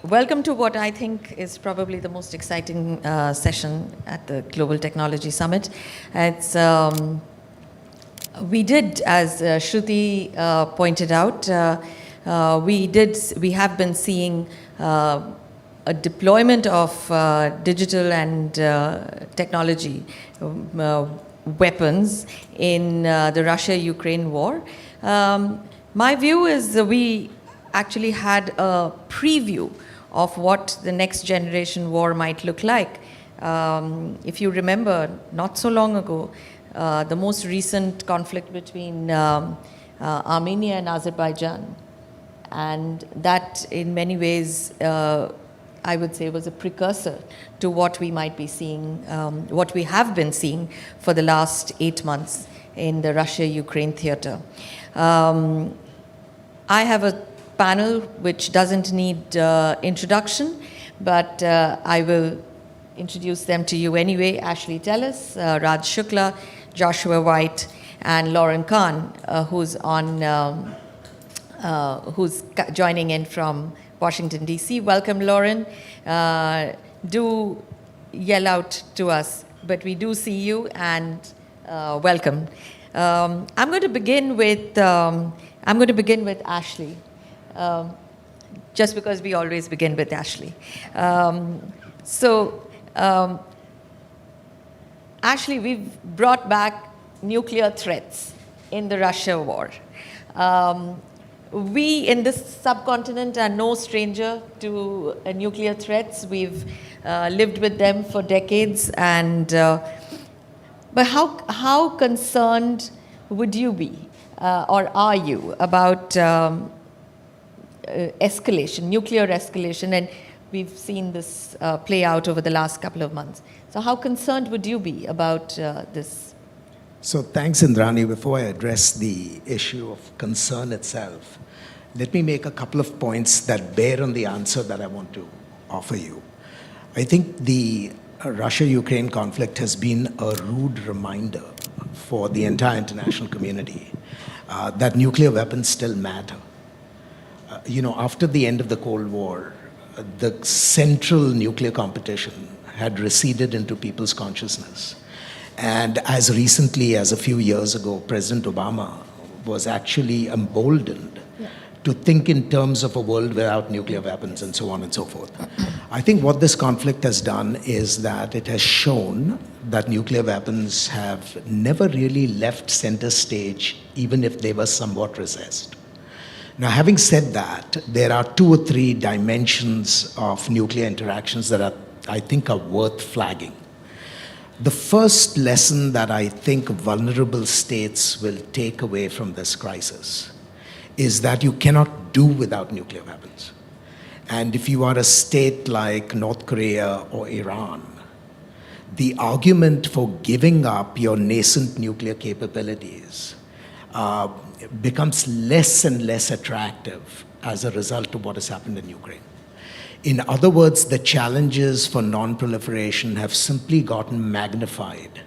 Welcome to what I think is probably the most exciting session at the Global Technology Summit. It's, we did, as Shruti pointed out, we have been seeing a deployment of digital and technology weapons in the Russia-Ukraine war. My view is we actually had a preview of what the next generation war might look like. If you remember, not so long ago, the most recent conflict between Armenia and Azerbaijan, and that in many ways, I would say, was a precursor to what we might be seeing, what we have been seeing for the last 8 months in the Russia-Ukraine theater. I have a panel which doesn't need introduction, but I will introduce them to you anyway. Ashley Tellis, Raj Shukla, Joshua White, and Lauren Kahn, who's joining in from Washington, D.C. Welcome, Lauren. Do yell out to us, but we do see you, and welcome. I'm going to begin with Ashley. Just because we always begin with Ashley. Ashley, we've brought back nuclear threats in the Russia war. We in this subcontinent are no stranger to nuclear threats. We've lived with them for decades, and but how concerned would you be, or are you, about escalation, nuclear escalation, and we've seen this play out over the last couple of months. So how concerned would you be about this? So thanks, Indrani. Before I address the issue of concern itself, let me make a couple of points that bear on the answer that I want to offer you. I think the Russia-Ukraine conflict has been a rude reminder for the entire international community that nuclear weapons still matter. After the end of the Cold War, the central nuclear competition had receded into people's consciousness. And as recently as a few years ago, President Obama was actually emboldened to think in terms of a world without nuclear weapons and so on and so forth. I think what this conflict has done is that it has shown that nuclear weapons have never really left center stage, even if they were somewhat recessed. Now, having said that, there are 2 or 3 dimensions of nuclear interactions that I think are worth flagging. The first lesson that I think vulnerable states will take away from this crisis is that you cannot do without nuclear weapons. And if you are a state like North Korea or Iran, the argument for giving up your nascent nuclear capabilities becomes less and less attractive as a result of what has happened in Ukraine. In other words, the challenges for non-proliferation have simply gotten magnified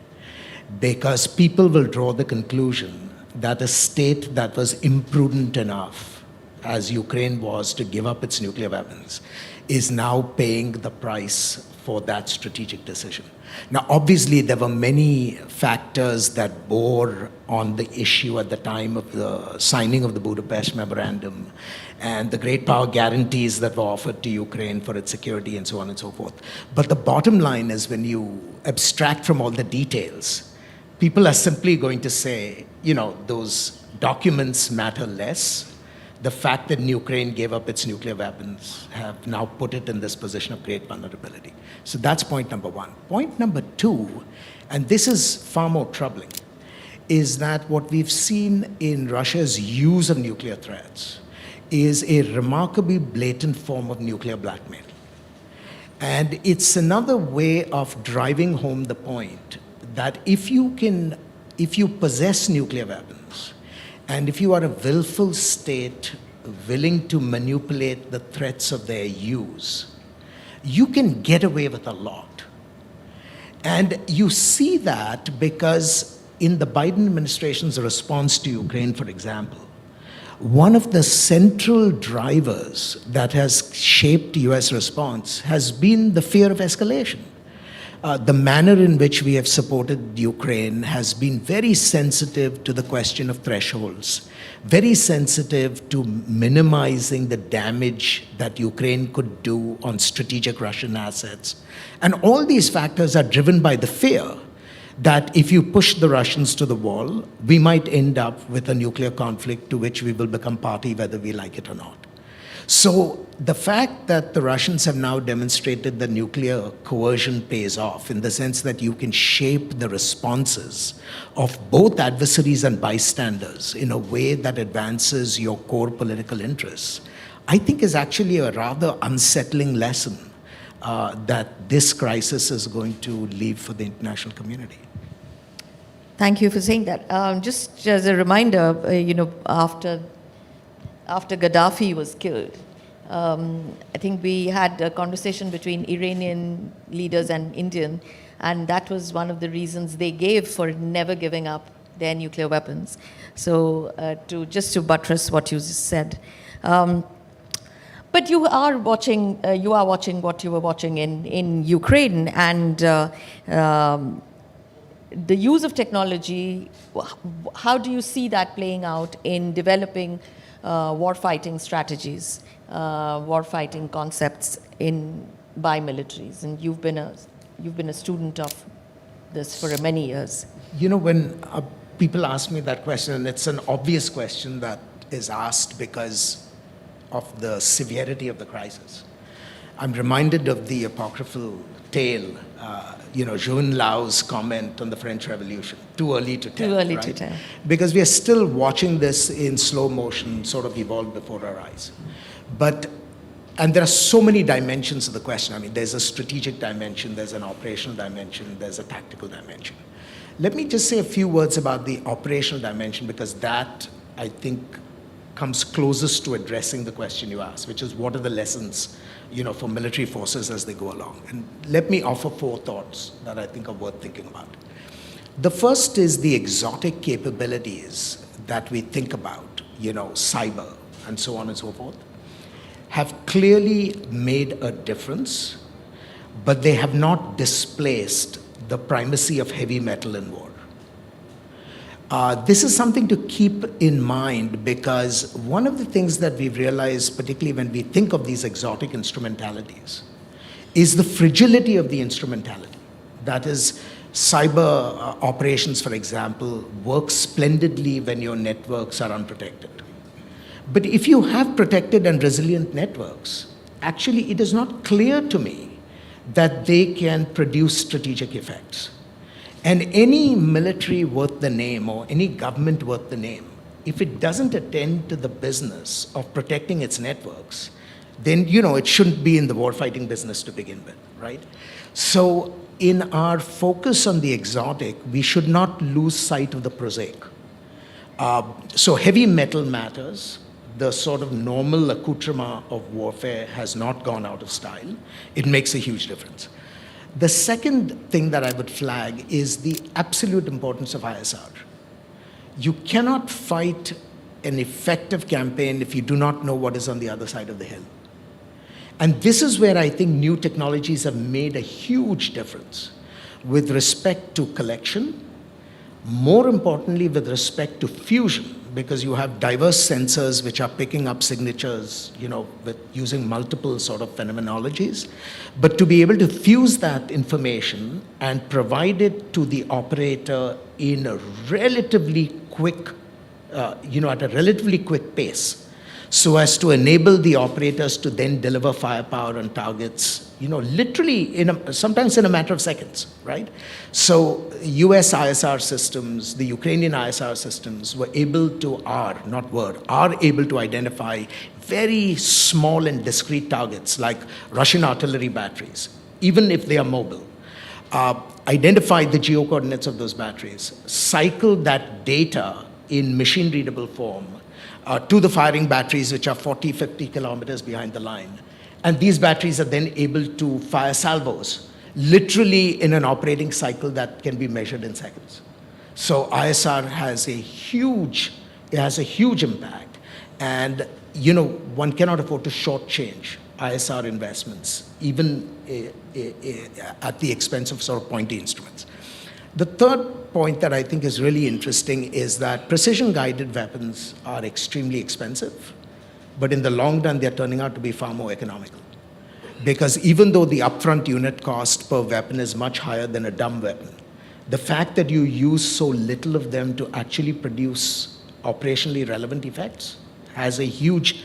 because people will draw the conclusion that a state that was imprudent enough, as Ukraine was, to give up its nuclear weapons, is now paying the price for that strategic decision. Now, obviously, there were many factors that bore on the issue at the time of the signing of the Budapest Memorandum and the great power guarantees that were offered to Ukraine for its security and so on and so forth. But the bottom line is, when you abstract from all the details, people are simply going to say, those documents matter less. The fact that Ukraine gave up its nuclear weapons have now put it in this position of great vulnerability. So that's point number 1. Point number 2, and this is far more troubling, is that what we've seen in Russia's use of nuclear threats is a remarkably blatant form of nuclear blackmail. And it's another way of driving home the point that if you possess nuclear weapons, and if you are a willful state willing to manipulate the threats of their use, you can get away with a lot. And you see that because in the Biden administration's response to Ukraine, for example, one of the central drivers that has shaped US response has been the fear of escalation. The manner in which we have supported Ukraine has been very sensitive to the question of thresholds, very sensitive to minimizing the damage that Ukraine could do on strategic Russian assets. And all these factors are driven by the fear that if you push the Russians to the wall, we might end up with a nuclear conflict to which we will become party whether we like it or not. So the fact that the Russians have now demonstrated that nuclear coercion pays off in the sense that you can shape the responses of both adversaries and bystanders in a way that advances your core political interests, I think is actually a rather unsettling lesson that this crisis is going to leave for the international community. Thank you for saying that. Just as a reminder, after Gaddafi was killed, I think we had a conversation between Iranian leaders and Indian, and that was one of the reasons they gave for never giving up their nuclear weapons. So to buttress what you just said. But you are watching what you were watching in Ukraine, and the use of technology. How do you see that playing out in developing war-fighting strategies, war-fighting concepts by militaries? And you've been a student of this for many years. When people ask me that question, and it's an obvious question that is asked because of the severity of the crisis, I'm reminded of the apocryphal tale, Juan Lau's comment on the French Revolution, too early to tell. Too early right? to tell. Because we are still watching this in slow motion, sort of evolve before our eyes. And there are so many dimensions of the question. I mean, there's a strategic dimension, there's an operational dimension, there's a tactical dimension. Let me just say a few words about the operational dimension, because that, I think, comes closest to addressing the question you asked, which is what are the lessons, for military forces as they go along. And let me offer 4 thoughts that I think are worth thinking about. The first is the exotic capabilities that we think about, cyber and so on and so forth, have clearly made a difference, but they have not displaced the primacy of heavy metal in war. This is something to keep in mind, because one of the things that we've realized, particularly when we think of these exotic instrumentalities, is the fragility of the instrumentality. That is, cyber operations, for example, work splendidly when your networks are unprotected. But if you have protected and resilient networks, actually it is not clear to me that they can produce strategic effects. And any military worth the name, or any government worth the name, if it doesn't attend to the business of protecting its networks, then it shouldn't be in the warfighting business to begin with, right? So in our focus on the exotic, we should not lose sight of the prosaic. So heavy metal matters. The sort of normal accoutrement of warfare has not gone out of style. It makes a huge difference. The second thing that I would flag is the absolute importance of ISR. You cannot fight an effective campaign if you do not know what is on the other side of the hill. And this is where I think new technologies have made a huge difference with respect to collection, more importantly with respect to fusion, because you have diverse sensors which are picking up signatures, with using multiple sort of phenomenologies. But to be able to fuse that information and provide it to the operator in a relatively quick, at a relatively quick pace, so as to enable the operators to then deliver firepower on targets, literally sometimes in a matter of seconds, right? So US ISR systems, the Ukrainian ISR systems are able to identify very small and discrete targets like Russian artillery batteries, even if they are mobile. Identify the geocoordinates of those batteries, cycle that data in machine-readable form to the firing batteries, which are 40, 50 kilometers behind the line. And these batteries are then able to fire salvos, literally in an operating cycle that can be measured in seconds. So ISR has a huge impact. And, one cannot afford to shortchange ISR investments, even at the expense of sort of pointy instruments. The third point that I think is really interesting is that precision-guided weapons are extremely expensive, but in the long run, they're turning out to be far more economical. Because even though the upfront unit cost per weapon is much higher than a dumb weapon, the fact that you use so little of them to actually produce operationally relevant effects has a huge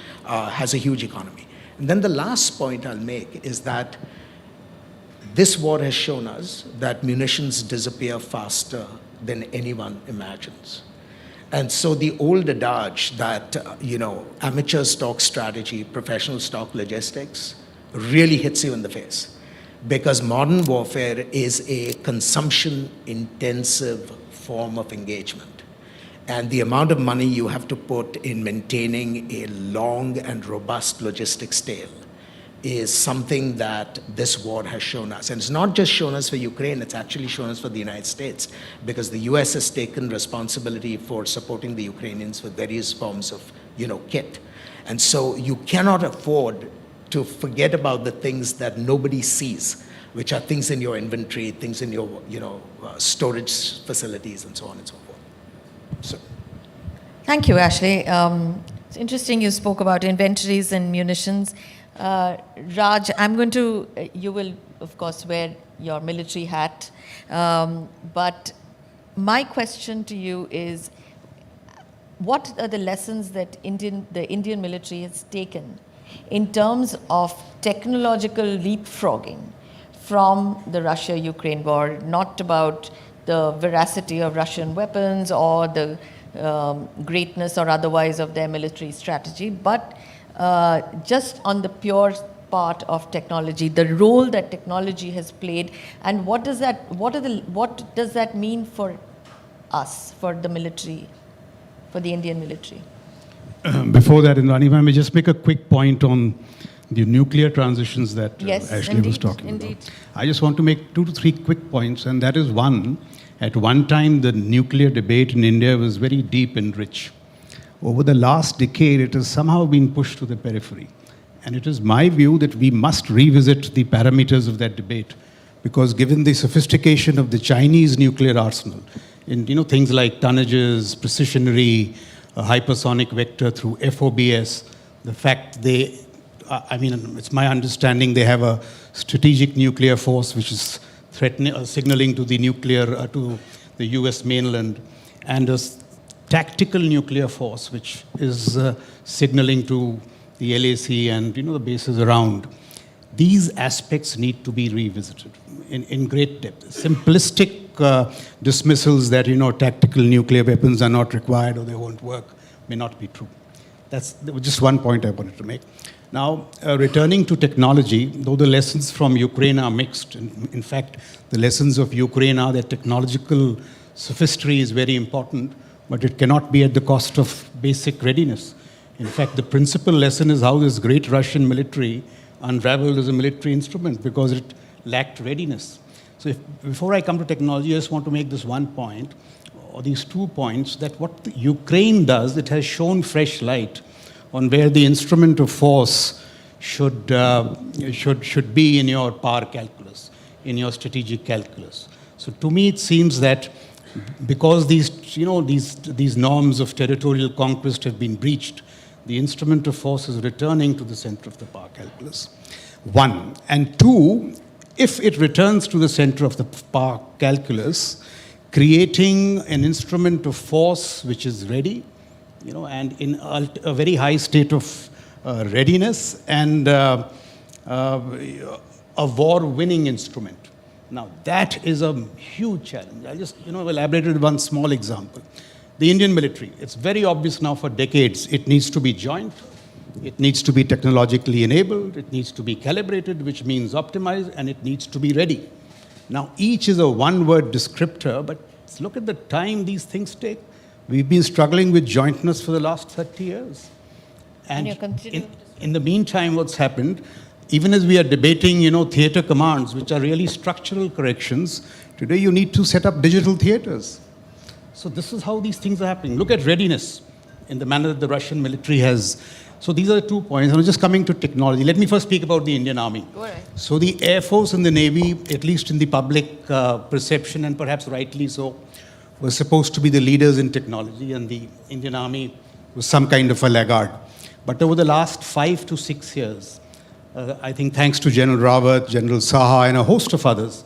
economy. And then the last point I'll make is that this war has shown us that munitions disappear faster than anyone imagines. And so the old adage that, amateur stock strategy, professional stock logistics, really hits you in the face. Because modern warfare is a consumption-intensive form of engagement. And the amount of money you have to put in maintaining a long and robust logistics tail is something that this war has shown us. And it's not just shown us for Ukraine, it's actually shown us for the United States, because the US has taken responsibility for supporting the Ukrainians with various forms of, kit. And so you cannot afford to forget about the things that nobody sees, which are things in your inventory, things in your, storage facilities, and so on and so forth. So. Thank you, Ashley. It's interesting you spoke about inventories and munitions. Raj, you will, of course, wear your military hat. But my question to you is, what are the lessons that the Indian military has taken in terms of technological leapfrogging from the Russia-Ukraine war, not about the veracity of Russian weapons or the greatness or otherwise of their military strategy, but just on the pure part of technology, the role that technology has played, and what does that mean for us, for the military, for the Indian military? Before that, Indrani, if I may just make a quick point on the nuclear transitions that Ashley was talking about. I just want to make 2 to 3 quick points, and that is one, at one time the nuclear debate in India was very deep and rich. Over the last decade, it has somehow been pushed to the periphery. And it is my view that we must revisit the parameters of that debate, because given the sophistication of the Chinese nuclear arsenal, in things like tonnages, precisionary, hypersonic vector through FOBS, the fact it's my understanding they have a strategic nuclear force which is signaling to the to the US mainland, and a tactical nuclear force which is signaling to the LAC and the bases around. These aspects need to be revisited in great depth. Simplistic dismissals that tactical nuclear weapons are not required or they won't work may not be true. That was just one point I wanted to make. Now, returning to technology, though the lessons from Ukraine are mixed, in fact, the lessons of Ukraine are that technological sophistry is very important, but it cannot be at the cost of basic readiness. In fact, the principal lesson is how this great Russian military unraveled as a military instrument because it lacked readiness. So before I come to technology, I just want to make this one point, or these 2 points, that what Ukraine does, it has shown fresh light on where the instrument of force should be in your power calculus, in your strategic calculus. So to me, it seems that because these norms of territorial conquest have been breached, the instrument of force is returning to the center of the power calculus. 1. And 2, if it returns to the center of the power calculus, creating an instrument of force which is ready, and in a very high state of readiness, and a war-winning instrument. Now, that is a huge challenge. I'll just elaborate with one small example. The Indian military, it's very obvious now for decades, it needs to be joint, it needs to be technologically enabled, it needs to be calibrated, which means optimized, and it needs to be ready. Now, each is a one-word descriptor, but look at the time these things take. We've been struggling with jointness for the last 30 years. And in the meantime, what's happened, even as we are debating, theater commands, which are really structural corrections, today you need to set up digital theaters. So this is how these things are happening. Look at readiness. in the manner that the Russian military has. So these are the 2 points. I'm just coming to technology. Let me first speak about the Indian Army. Go ahead. So the Air Force and the Navy, at least in the public perception, and perhaps rightly so, were supposed to be the leaders in technology, and the Indian Army was some kind of a laggard. But over the last 5 to 6 years, I think thanks to General Rawat, General Saha, and a host of others,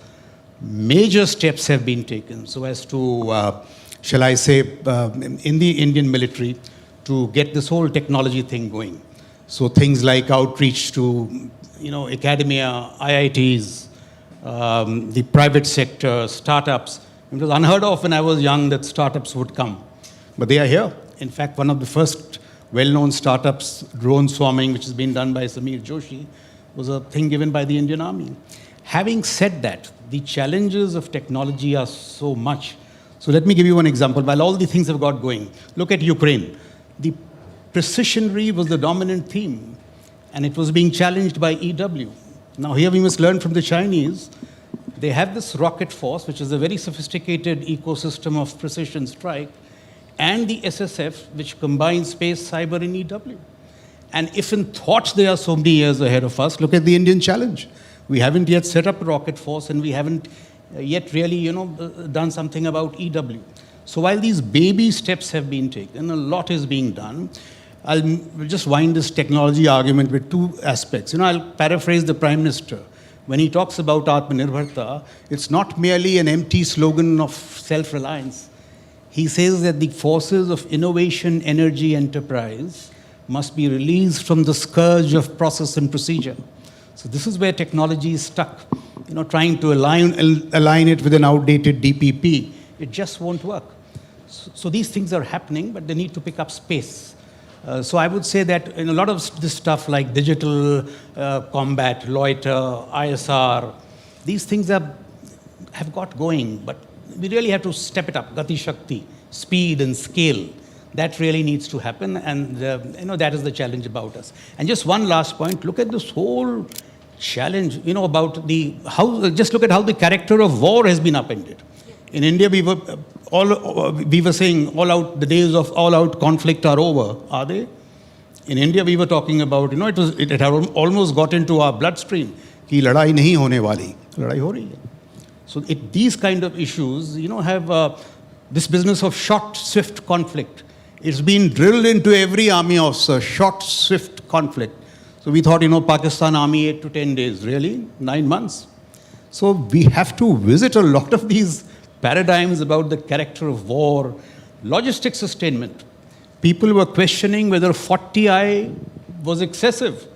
major steps have been taken so as to, shall I say, in the Indian military, to get this whole technology thing going. So things like outreach to, academia, IITs, the private sector, startups. It was unheard of when I was young that startups would come, but they are here. In fact, one of the first well-known startups, drone swarming, which has been done by Samir Joshi, was a thing given by the Indian Army. Having said that, the challenges of technology are so much. So let me give you one example. While all the things have got going, look at Ukraine. The precisionary was the dominant theme, and it was being challenged by EW. Now here we must learn from the Chinese. They have this rocket force, which is a very sophisticated ecosystem of precision strike, and the SSF, which combines space, cyber, and EW. And if in thought they are so many years ahead of us, look at the Indian challenge. We haven't yet set up a rocket force, and we haven't yet really, done something about EW. So while these baby steps have been taken, a lot is being done. I'll just wind this technology argument with 2 aspects. I'll paraphrase the Prime Minister. When he talks about Atmanirbharta, it's not merely an empty slogan of self-reliance. He says that the forces of innovation, energy, enterprise must be released from the scourge of process and procedure. So this is where technology is stuck. Trying to align it with an outdated DPP, it just won't work. So these things are happening, but they need to pick up space. So I would say that in a lot of this stuff like digital combat, loiter, ISR, these things have got going, but we really have to step it up. Gati Shakti, speed and scale, that really needs to happen, and that is the challenge about us. And just one last point, look at this whole challenge, about just look at how the character of war has been upended. In India, we were saying the days of all-out conflict are over. Are they? In India, we were talking about, it had almost got into our bloodstream. कि लड़ाई नहीं होने वाली, लड़ाई हो रही है. So these kind of issues, have this business of short, swift conflict. It's been drilled into every army officer, short, swift conflict. So we thought, Pakistan army 8 to 10 days, really? 9 months. So we have to visit a lot of these paradigms about the character of war, logistic sustainment. People were questioning whether 40I was excessive.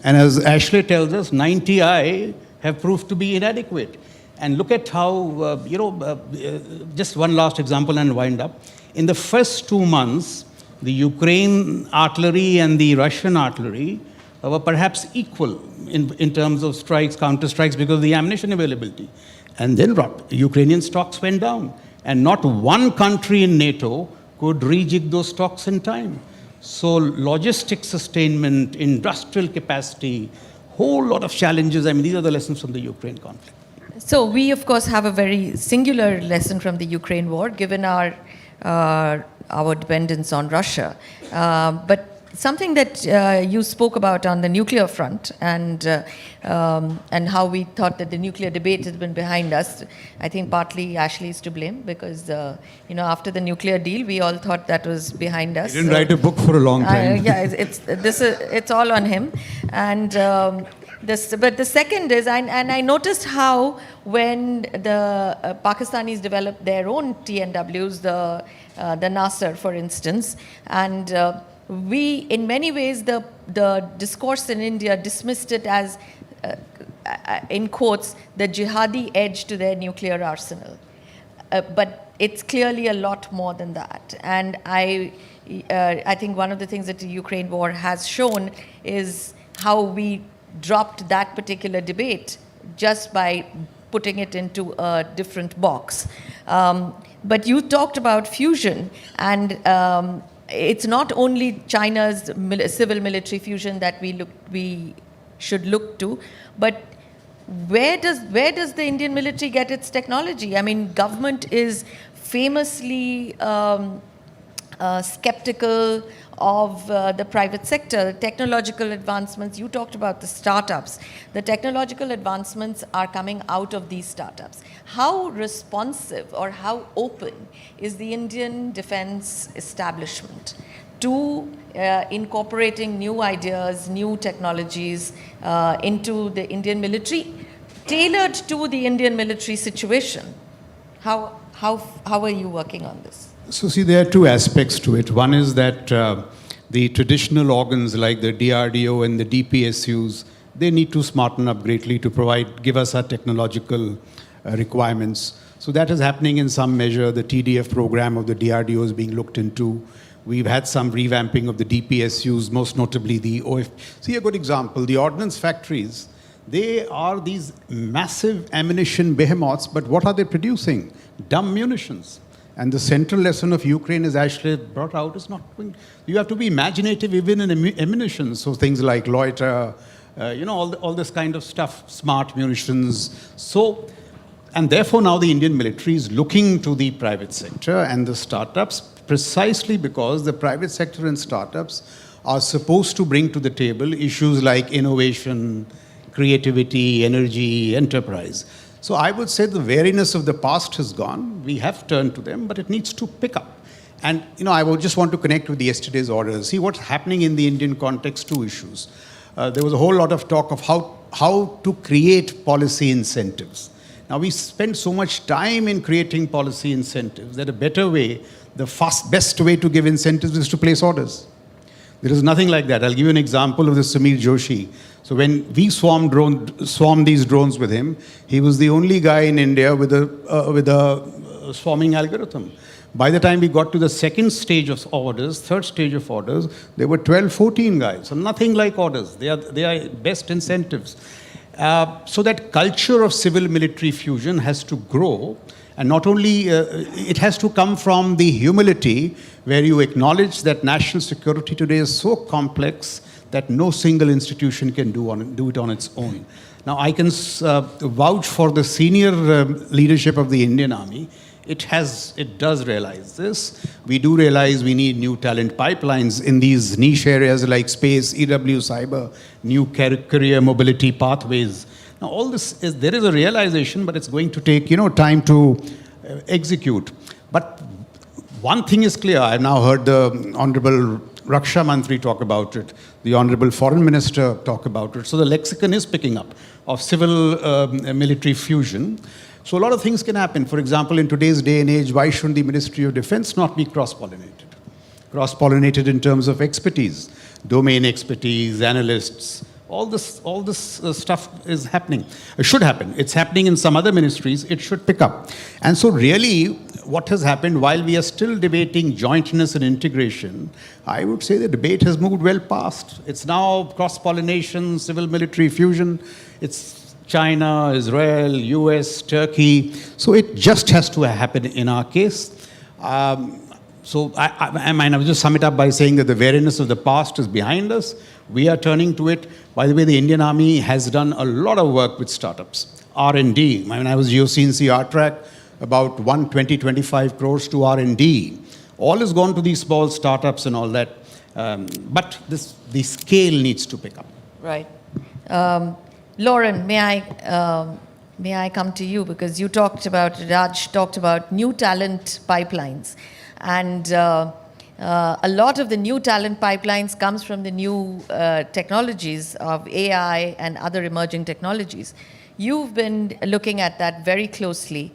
And as Ashley tells us, 90I have proved to be inadequate. And look at how, just one last example and wind up. In the first 2 months, the Ukraine artillery and the Russian artillery were perhaps equal in terms of strikes, counter-strikes, because of the ammunition availability. And then Ukrainian stocks went down. And not one country in NATO could rejig those stocks in time. So logistic sustainment, industrial capacity, whole lot of challenges. These are the lessons from the Ukraine conflict. So we, of course, have a very singular lesson from the Ukraine war, given our dependence on Russia. But something that you spoke about on the nuclear front and how we thought that the nuclear debate has been behind us. I think partly Ashley is to blame because, after the nuclear deal, we all thought that was behind us. He didn't write a book for a long time. It's all on him. And but the second is, and I noticed how when the Pakistanis developed their own TNWs, the Nasser, for instance, and we, in many ways, the discourse in India dismissed it as, in quotes, the jihadi edge to their nuclear arsenal. But it's clearly a lot more than that. And I think one of the things that the Ukraine war has shown is how we dropped that particular debate just by putting it into a different box. But you talked about fusion, and it's not only China's civil military fusion that we should look to, but where does the Indian military get its technology? Government is famously skeptical of the private sector. The technological advancements, you talked about the startups. The technological advancements are coming out of these startups. How responsive or how open is the Indian defense establishment to incorporating new ideas, new technologies into the Indian military, tailored to the Indian military situation? How are you working on this? So see, there are two aspects to it. One is that the traditional organs like the DRDO and the DPSUs, they need to smarten up greatly to give us our technological requirements. So that is happening in some measure. The TDF program of the DRDO is being looked into. We've had some revamping of the DPSUs, most notably the OF. See a good example, the ordnance factories, they are these massive ammunition behemoths, but what are they producing? Dumb munitions. And the central lesson of Ukraine is actually brought out is not going. You have to be imaginative even in ammunition. So things like loiter, all this kind of stuff, smart munitions. So, and therefore now the Indian military is looking to the private sector and the startups precisely because the private sector and startups are supposed to bring to the table issues like innovation, creativity, energy, enterprise. So I would say the wariness of the past has gone. We have turned to them, but it needs to pick up. And I would just want to connect with yesterday's orders. See what's happening in the Indian context, two issues. There was a whole lot of talk of how to create policy incentives. Now we spend so much time in creating policy incentives that a better way, the best way to give incentives is to place orders. There is nothing like that. I'll give you an example of the Samir Joshi. So when we swarmed these drones with him, he was the only guy in India with a swarming algorithm. By the time we got to the second stage of orders, third stage of orders, there were 12, 14 guys. So nothing like orders. They are best incentives. So that culture of civil-military fusion has to grow. And not only, it has to come from the humility where you acknowledge that national security today is so complex that no single institution can do it on its own. Now, I can vouch for the senior leadership of the Indian Army. It does realize this. We do realize we need new talent pipelines in these niche areas like space, EW, cyber, new career mobility pathways. Now, all this there is a realization, but it's going to take, time to execute. But one thing is clear. I've now heard the Honorable Raksha Mantri talk about it, the Honorable Foreign Minister talk about it. So the lexicon is picking up of civil-military fusion. So a lot of things can happen. For example, in today's day and age, why shouldn't the Ministry of Defense not be cross-pollinated? Cross-pollinated in terms of expertise, domain expertise, analysts. All this stuff is happening. It should happen. It's happening in some other ministries. It should pick up. And so really, what has happened, while we are still debating jointness and integration, I would say the debate has moved well past. It's now cross-pollination, civil-military fusion. It's China, Israel, US, Turkey. So it just has to happen in our case. So I will just sum it up by saying that the wariness of the past is behind us. We are turning to it. By the way, the Indian Army has done a lot of work with startups. R&D. When I was GOC&C R-Track, about 120-25 crores to R&D. All has gone to these small startups and all that. But the scale needs to pick up. Right. Lauren, may I come to you? Because Raj talked about new talent pipelines. And a lot of the new talent pipelines comes from the new technologies of AI and other emerging technologies. You've been looking at that very closely.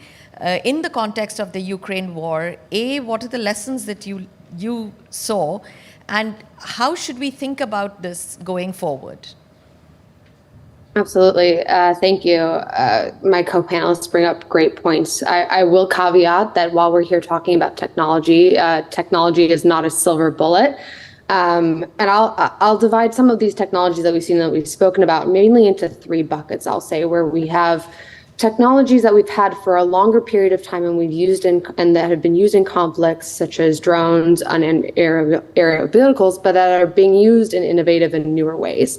In the context of the Ukraine war, what are the lessons that you saw, and how should we think about this going forward? Absolutely. Thank you. My co-panelists bring up great points. I will caveat that while we're here talking about technology, technology is not a silver bullet. And I'll divide some of these technologies that we've spoken about mainly into three buckets, I'll say, where we have technologies that we've had for a longer period of time and we've used and that have been used in conflicts such as drones, unmanned aerial vehicles, but that are being used in innovative and newer ways.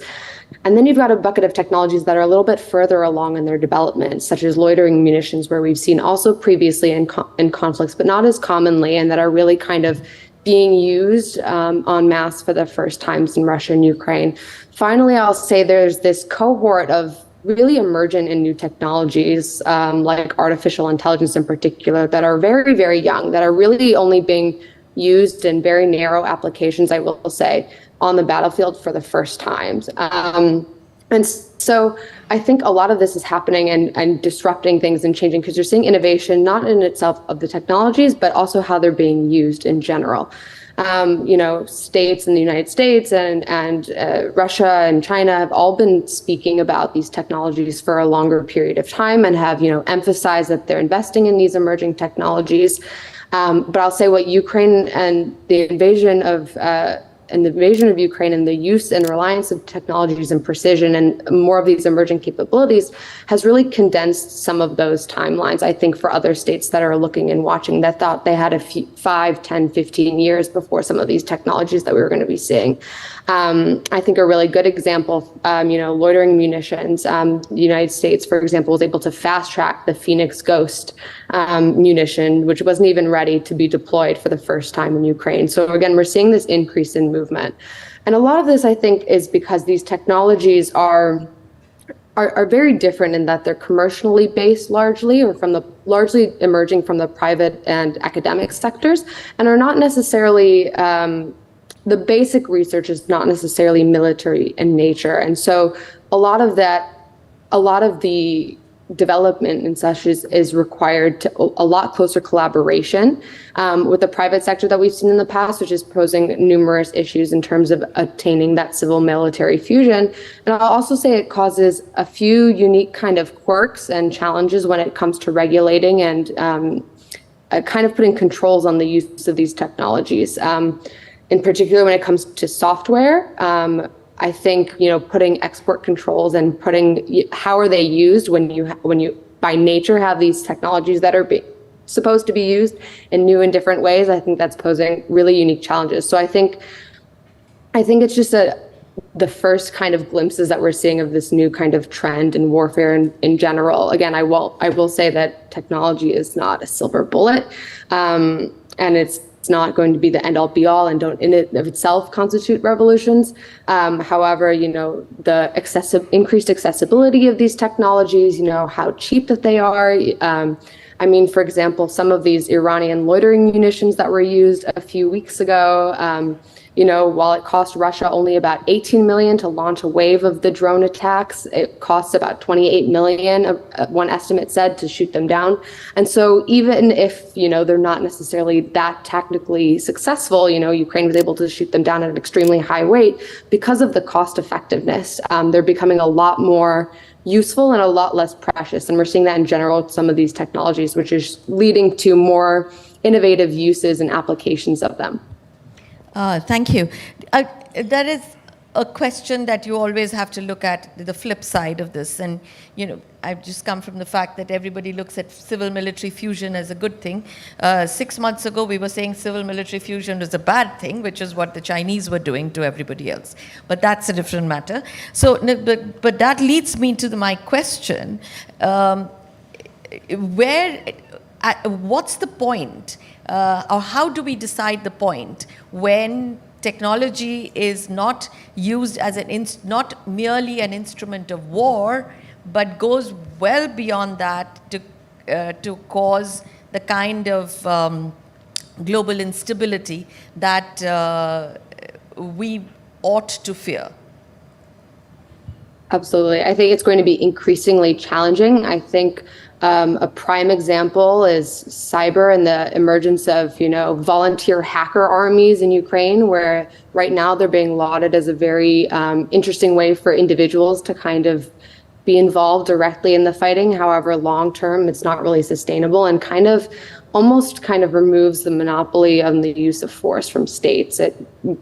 And then you've got a bucket of technologies that are a little bit further along in their development, such as loitering munitions, where we've seen also previously in conflicts, but not as commonly, and that are really kind of being used en masse for the first times in Russia and Ukraine. Finally, I'll say there's this cohort of really emergent and new technologies, like artificial intelligence in particular, that are very, very young, that are really only being used in very narrow applications, I will say, on the battlefield for the first times. And so I think a lot of this is happening and disrupting things and changing, because you're seeing innovation, not in itself of the technologies, but also how they're being used in general. States in the United States and Russia and China have all been speaking about these technologies for a longer period of time and have, emphasized that they're investing in these emerging technologies. But I'll say what Ukraine and the invasion of Ukraine and the use and reliance of technologies and precision and more of these emerging capabilities has really condensed some of those timelines, I think, for other states that are looking and watching, that thought they had 5, 10, 15 years before some of these technologies that we were going to be seeing. I think a really good example, loitering munitions. The United States, for example, was able to fast track the Phoenix Ghost munition, which wasn't even ready to be deployed for the first time in Ukraine. So again, we're seeing this increase in movement. And a lot of this, I think, is because these technologies are very different in that they're commercially based largely, or largely emerging from the private and academic sectors, and are not necessarily the basic research is not necessarily military in nature. And so a lot of the development and such is required to a lot closer collaboration with the private sector that we've seen in the past, which is posing numerous issues in terms of attaining that civil military fusion. And I'll also say it causes a few unique kind of quirks and challenges when it comes to regulating and kind of putting controls on the use of these technologies. In particular, when it comes to software, I think, putting export controls and how are they used when you by nature have these technologies that are supposed to be used in new and different ways. I think that's posing really unique challenges. So I think it's just the first kind of glimpses that we're seeing of this new kind of trend in warfare in general. Again, I will say that technology is not a silver bullet, and it's not going to be the end-all be-all and don't in it of itself constitute revolutions. However, the increased accessibility of these technologies, how cheap that they are. For example, some of these Iranian loitering munitions that were used a few weeks ago, while it cost Russia only about 18 million to launch a wave of the drone attacks, it costs about 28 million, one estimate said, to shoot them down. And so even if, they're not necessarily that technically successful, Ukraine was able to shoot them down at an extremely high rate because of the cost effectiveness. They're becoming a lot more useful and a lot less precious. And we're seeing that in general with some of these technologies, which is leading to more innovative uses and applications of them. Thank you. That is a question that you always have to look at the flip side of this. And, I've just come from the fact that everybody looks at civil-military fusion as a good thing. 6 months ago, we were saying civil-military fusion was a bad thing, which is what the Chinese were doing to everybody else. But that's a different matter. So, but that leads me to my question. What's the point? Or how do we decide the point when technology is not used as not merely an instrument of war, but goes well beyond that to cause the kind of global instability that we ought to fear? Absolutely. I think it's going to be increasingly challenging. I think a prime example is cyber and the emergence of, volunteer hacker armies in Ukraine, where right now they're being lauded as a very interesting way for individuals to kind of be involved directly in the fighting. However, long term, it's not really sustainable and almost removes the monopoly on the use of force from states. It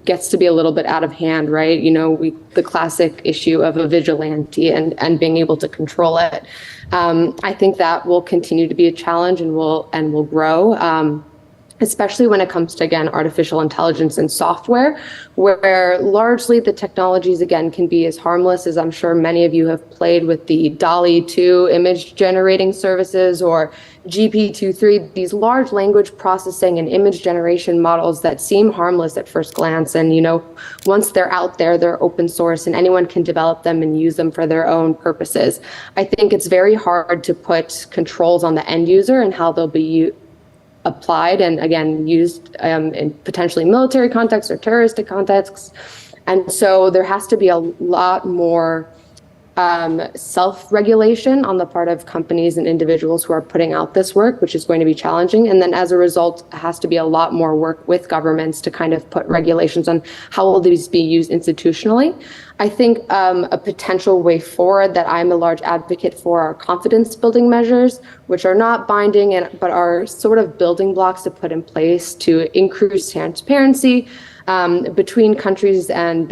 gets to be a little bit out of hand, right? The classic issue of a vigilante and being able to control it. I think that will continue to be a challenge and will grow. especially when it comes to, again, artificial intelligence and software, where largely the technologies, again, can be as harmless as I'm sure many of you have played with the DALL-E 2 image generating services or GP2-3, these large language processing and image generation models that seem harmless at first glance. And, once they're out there, they're open source and anyone can develop them and use them for their own purposes. I think it's very hard to put controls on the end user and how they'll be applied and, again, used in potentially military contexts or terroristic contexts. And so there has to be a lot more self-regulation on the part of companies and individuals who are putting out this work, which is going to be challenging. And then as a result, it has to be a lot more work with governments to kind of put regulations on how will these be used institutionally. I think a potential way forward that I'm a large advocate for are confidence building measures, which are not binding but are sort of building blocks to put in place to increase transparency between countries and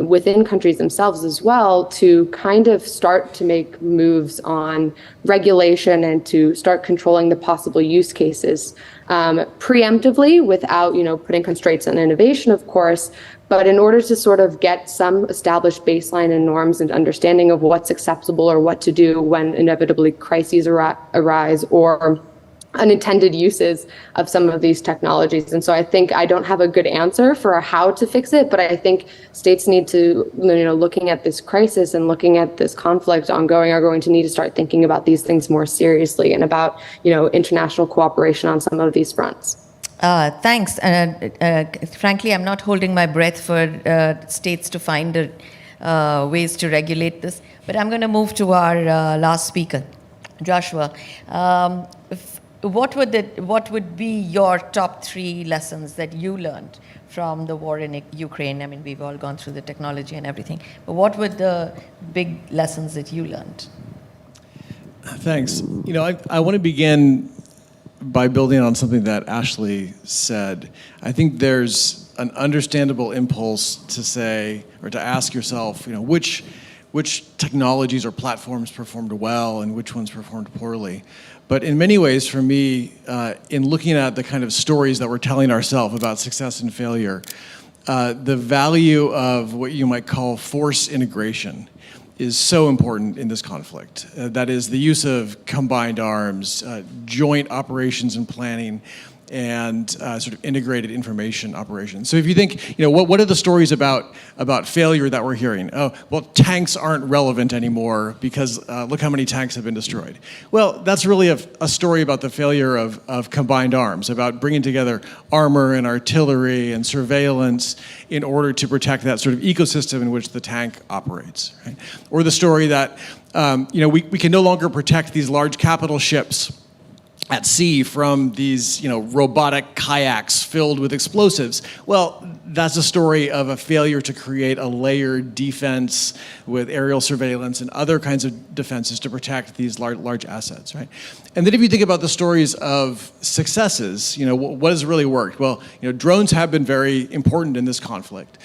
within countries themselves as well, to kind of start to make moves on regulation and to start controlling the possible use cases preemptively without, putting constraints on innovation, of course. But in order to sort of get some established baseline and norms and understanding of what's acceptable or what to do when inevitably crises arise or unintended uses of some of these technologies. And so I think I don't have a good answer for how to fix it, but I think states need to, looking at this crisis and looking at this conflict ongoing, are going to need to start thinking about these things more seriously and about, international cooperation on some of these fronts. Thanks. Frankly, I'm not holding my breath for states to find ways to regulate this, but I'm going to move to our last speaker, Joshua. What would be your top 3 lessons that you learned from the war in Ukraine? I mean, we've all gone through the technology and everything, but what were the big lessons that you learned? Thanks. I want to begin by building on something that Ashley said. I think there's an understandable impulse to say, or to ask yourself, which technologies or platforms performed well and which ones performed poorly. But in many ways, for me, in looking at the kind of stories that we're telling ourselves about success and failure, the value of what you might call force integration is so important in this conflict. That is the use of combined arms, joint operations and planning, and sort of integrated information operations. So if you think, what are the stories about failure that we're hearing? Oh, well, tanks aren't relevant anymore because look how many tanks have been destroyed. Well, that's really a story about the failure of combined arms, about bringing together armor and artillery and surveillance in order to protect that sort of ecosystem in which the tank operates. Right? Or the story that we can no longer protect these large capital ships at sea from these, robotic kayaks filled with explosives. Well, that's a story of a failure to create a layered defense with aerial surveillance and other kinds of defenses to protect these large assets, right? And then if you think about the stories of successes, what has really worked? Well, drones have been very important in this conflict.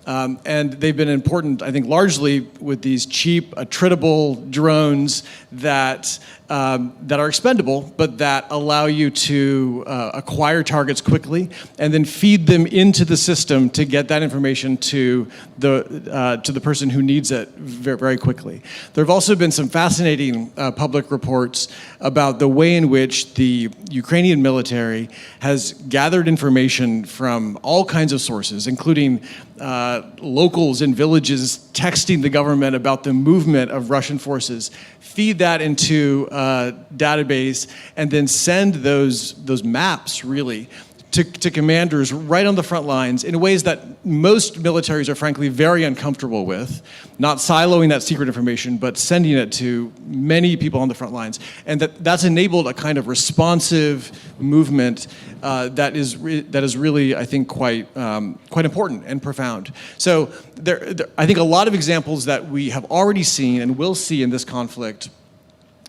And they've been important, I think, largely with these cheap, attritable drones that are expendable, but that allow you to acquire targets quickly and then feed them into the system to get that information to the person who needs it very, very quickly. There have also been some fascinating public reports about the way in which the Ukrainian military has gathered information from all kinds of sources, including locals in villages texting the government about the movement of Russian forces, feed that into a database, and then send those maps, really, to commanders right on the front lines in ways that most militaries are frankly very uncomfortable with, not siloing that secret information, but sending it to many people on the front lines. And that's enabled a kind of responsive movement that is really, I think, quite important and profound. So I think a lot of examples that we have already seen and will see in this conflict,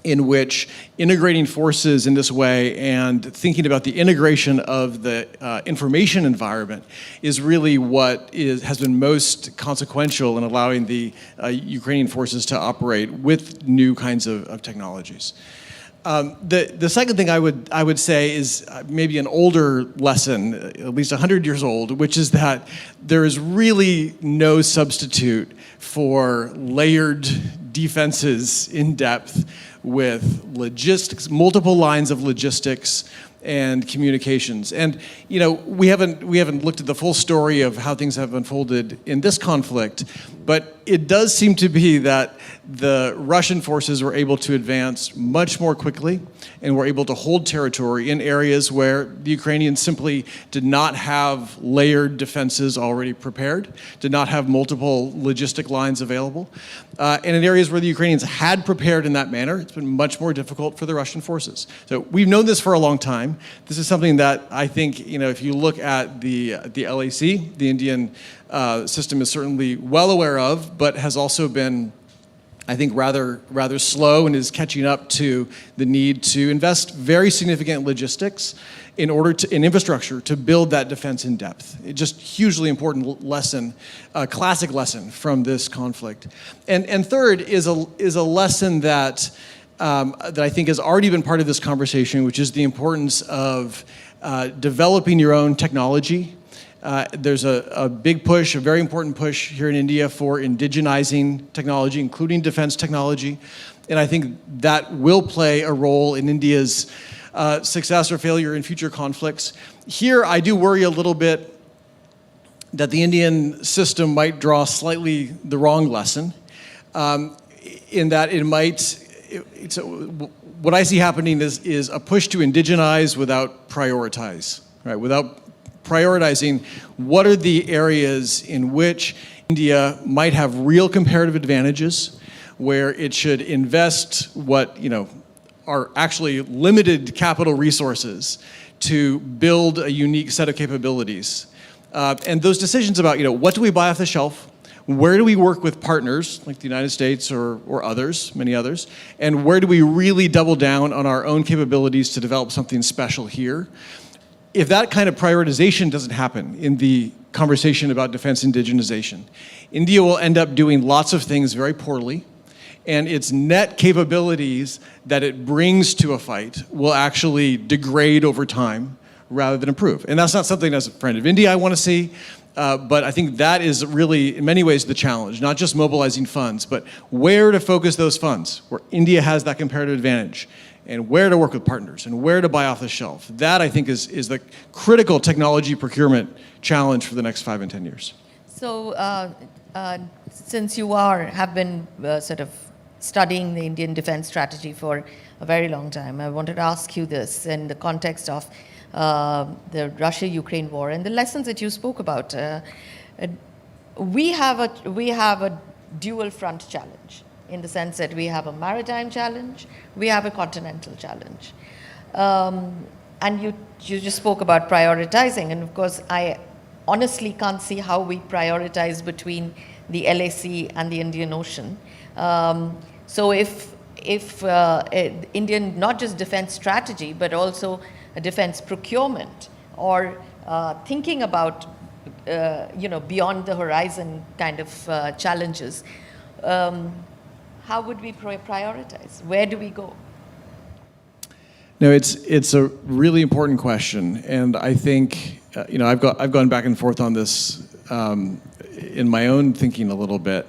in which integrating forces in this way and thinking about the integration of the information environment is really what has been most consequential in allowing the Ukrainian forces to operate with new kinds of technologies. The second thing I would say is maybe an older lesson, at least 100 years old, which is that there is really no substitute for layered defenses in depth with logistics, multiple lines of logistics and communications. And we haven't looked at the full story of how things have unfolded in this conflict, but it does seem to be that the Russian forces were able to advance much more quickly and were able to hold territory in areas where the Ukrainians simply did not have layered defenses already prepared, did not have multiple logistic lines available. And in areas where the Ukrainians had prepared in that manner, it's been much more difficult for the Russian forces. So we've known this for a long time. This is something that I think, if you look at the LAC, the Indian system is certainly well aware of, but has also been, I think, rather slow and is catching up to the need to invest very significant logistics in infrastructure to build that defense in depth. It's just hugely important lesson, a classic lesson from this conflict. And third is a lesson that I think has already been part of this conversation, which is the importance of developing your own technology. There's a big push, a very important push here in India for indigenizing technology, including defense technology. And I think that will play a role in India's success or failure in future conflicts. Here, I do worry a little bit that the Indian system might draw slightly the wrong lesson, in that it might, what I see happening is a push to indigenize without prioritize, right? Without prioritizing what are the areas in which India might have real comparative advantages, where it should invest what are actually limited capital resources to build a unique set of capabilities. And those decisions about what do we buy off the shelf, where do we work with partners like the United States or others, many others, and where do we really double down on our own capabilities to develop something special here? If that kind of prioritization doesn't happen in the conversation about defense indigenization, India will end up doing lots of things very poorly, and its net capabilities that it brings to a fight will actually degrade over time rather than improve. And that's not something, as a friend of India, I want to see, but I think that is really, in many ways, the challenge, not just mobilizing funds, but where to focus those funds, where India has that comparative advantage, and where to work with partners, and where to buy off the shelf. That, I think, is the critical technology procurement challenge for the next 5 and 10 years. So, since you have been sort of studying the Indian defense strategy for a very long time, I wanted to ask you this in the context of the Russia-Ukraine war and the lessons that you spoke about. We have a dual front challenge, in the sense that we have a maritime challenge, we have a continental challenge. And you just spoke about prioritizing, and of course I honestly can't see how we prioritize between the LAC and the Indian Ocean. So if Indian, not just defense strategy, but also a defense procurement, or thinking about beyond the horizon kind of challenges, how would we prioritize? Where do we go? No, it's a really important question, and I think I've gone back and forth on this in my own thinking a little bit.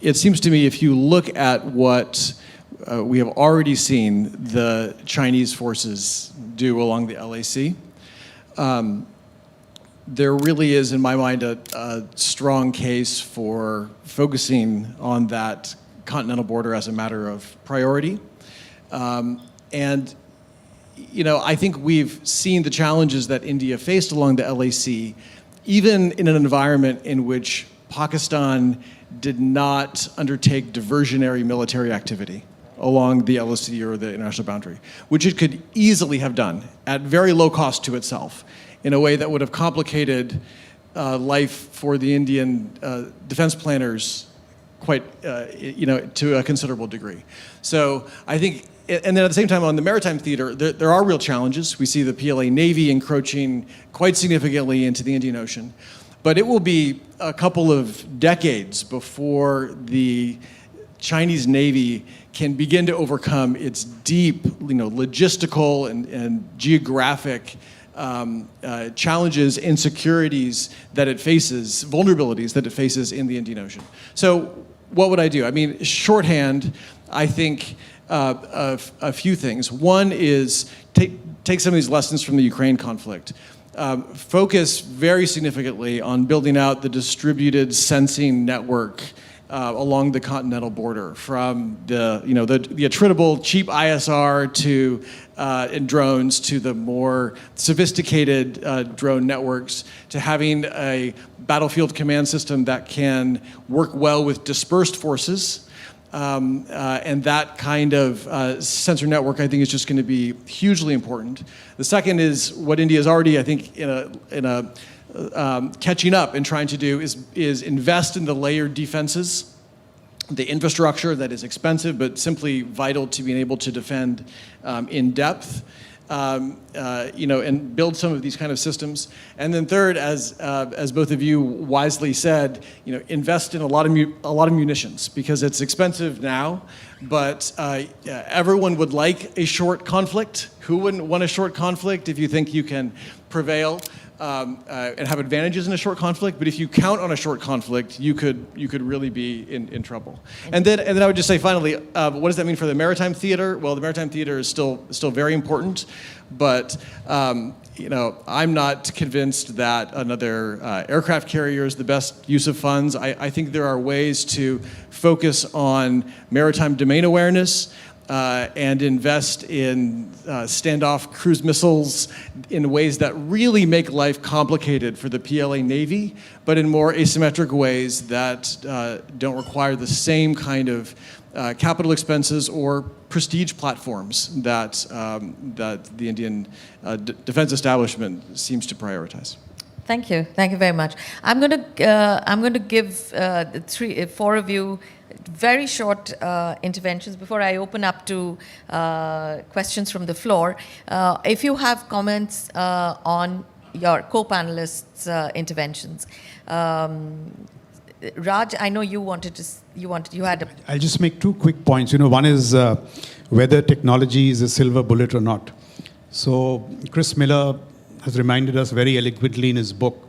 It seems to me, if you look at what we have already seen the Chinese forces do along the LAC, there really is, in my mind, a strong case for focusing on that continental border as a matter of priority. And I think we've seen the challenges that India faced along the LAC, even in an environment in which Pakistan did not undertake diversionary military activity along the LAC or the international boundary, which it could easily have done at very low cost to itself, in a way that would have complicated life for the Indian defense planners quite, to a considerable degree. So I think, and then at the same time on the maritime theater, there are real challenges. We see the PLA Navy encroaching quite significantly into the Indian Ocean, but it will be a couple of decades before the Chinese Navy can begin to overcome its deep, logistical and geographic challenges, insecurities that it faces, vulnerabilities that it faces in the Indian Ocean. So what would I do? I mean, shorthand, I think a few things. One is take some of these lessons from the Ukraine conflict. Focus very significantly on building out the distributed sensing network along the continental border, from the attritable cheap ISR to and drones, to the more sophisticated drone networks, to having a battlefield command system that can work well with dispersed forces. And that kind of sensor network, I think, is just going to be hugely important. The second is what India is already, I think, catching up and trying to do is invest in the layered defenses, the infrastructure that is expensive but simply vital to being able to defend in depth. And build some of these kind of systems. And then third, as both of you wisely said, invest in a lot of munitions, because it's expensive now, but everyone would like a short conflict. Who wouldn't want a short conflict if you think you can prevail and have advantages in a short conflict? But if you count on a short conflict, you could really be in trouble. And then I would just say finally, what does that mean for the maritime theater? Well, the maritime theater is still very important, but I'm not convinced that another aircraft carrier is the best use of funds. I think there are ways to focus on maritime domain awareness and invest in standoff cruise missiles in ways that really make life complicated for the PLA Navy, but in more asymmetric ways that don't require the same kind of capital expenses or prestige platforms that the Indian defense establishment seems to prioritize. Thank you very much. I'm going to give the four of you very short interventions before I open up to questions from the floor. If you have comments on your co-panelists' interventions. Raj, I know you had a... I'll just make two quick points. One is whether technology is a silver bullet or not. So Chris Miller has reminded us very eloquently in his book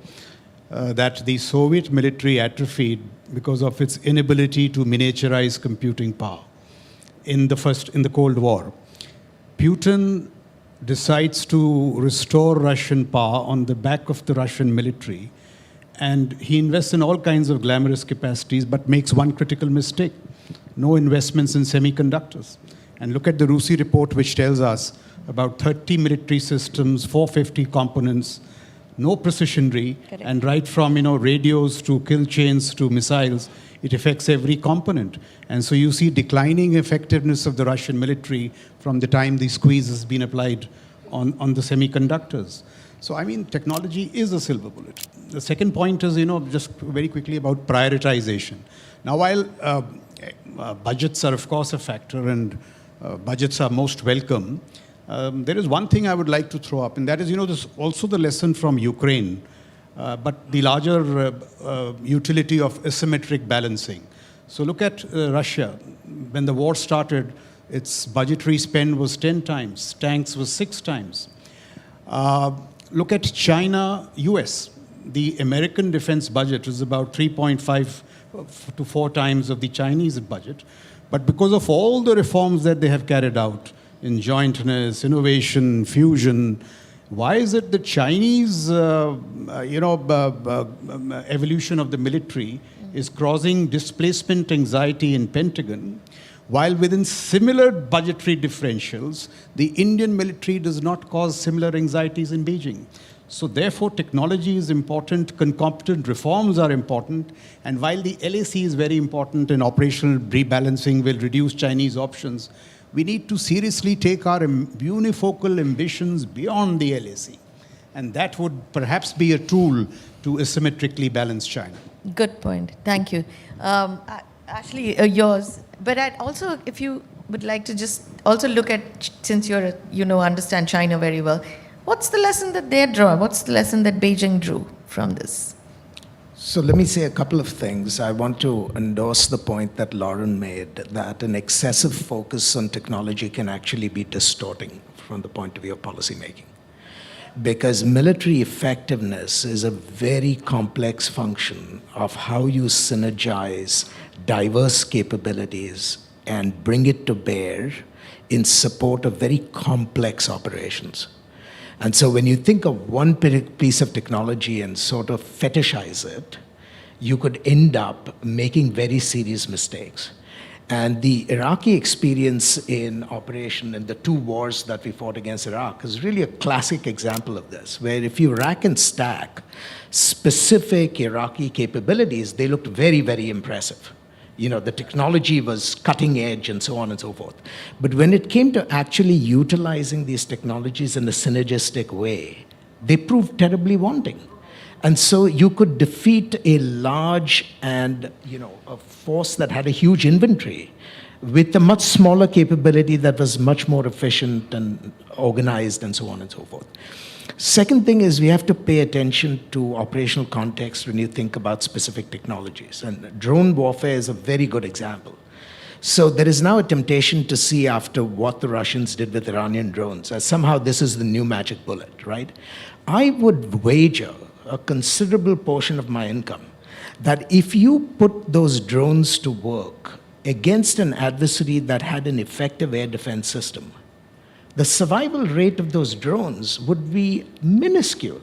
that the Soviet military atrophied because of its inability to miniaturize computing power in the Cold War. Putin decides to restore Russian power on the back of the Russian military, and he invests in all kinds of glamorous capacities, but makes one critical mistake: no investments in semiconductors. And look at the Rusi report, which tells us about 30 military systems, 450 components, no precisionary, correct, and right from radios to kill chains to missiles, it affects every component. And so you see declining effectiveness of the Russian military from the time the squeeze has been applied on the semiconductors. So I mean, technology is a silver bullet. The second point is, just very quickly about prioritization. Now, while budgets are of course a factor, and budgets are most welcome, there is one thing I would like to throw up, and that is, this also the lesson from Ukraine, but the larger utility of asymmetric balancing. So look at Russia. When the war started, its budgetary spend was 10 times, tanks was 6 times. Look at China, US. The American defense budget is about 3.5 to 4 times of the Chinese budget. But because of all the reforms that they have carried out in jointness, innovation, fusion, why is it the Chinese, evolution of the military is causing displacement anxiety in Pentagon, while within similar budgetary differentials, the Indian military does not cause similar anxieties in Beijing? So therefore, technology is important, concomitant reforms are important, and while the LAC is very important and operational rebalancing will reduce Chinese options, we need to seriously take our unifocal ambitions beyond the LAC. And that would perhaps be a tool to asymmetrically balance China. Good point. Thank you. Ashley, yours. But also, if you would like to just also look at, since you're, understand China very well, what's the lesson that they draw? What's the lesson that Beijing drew from this? So let me say a couple of things. I want to endorse the point that Lauren made, that an excessive focus on technology can actually be distorting from the point of view of policymaking. Because military effectiveness is a very complex function of how you synergize diverse capabilities and bring it to bear in support of very complex operations. And so when you think of one piece of technology and sort of fetishize it, you could end up making very serious mistakes. And the Iraqi experience in operation and the 2 wars that we fought against Iraq is really a classic example of this, where if you rack and stack specific Iraqi capabilities, they looked very, very impressive. You know, the technology was cutting edge and so on and so forth. But when it came to actually utilizing these technologies in a synergistic way, they proved terribly wanting. And so you could defeat a large and, a force that had a huge inventory with a much smaller capability that was much more efficient and organized and so on and so forth. Second thing is we have to pay attention to operational context when you think about specific technologies. And drone warfare is a very good example. So there is now a temptation to see after what the Russians did with Iranian drones, as somehow this is the new magic bullet, right? I would wager a considerable portion of my income that if you put those drones to work against an adversary that had an effective air defense system, the survival rate of those drones would be minuscule.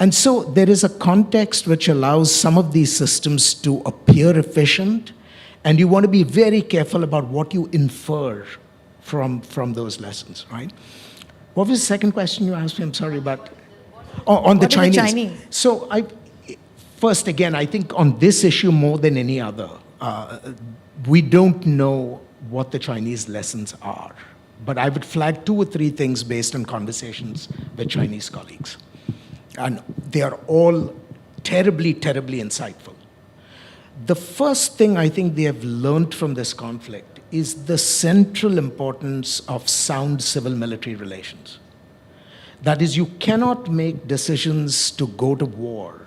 And so there is a context which allows some of these systems to appear efficient, and you want to be very careful about what you infer from those lessons, right? What was the second question you asked me? I'm sorry about. Oh, on the Chinese. So first, again, I think on this issue more than any other, we don't know what the Chinese lessons are. But I would flag 2 or 3 things based on conversations with Chinese colleagues. And they are all terribly, terribly insightful. The first thing I think they have learned from this conflict is the central importance of sound civil-military relations. That is, you cannot make decisions to go to war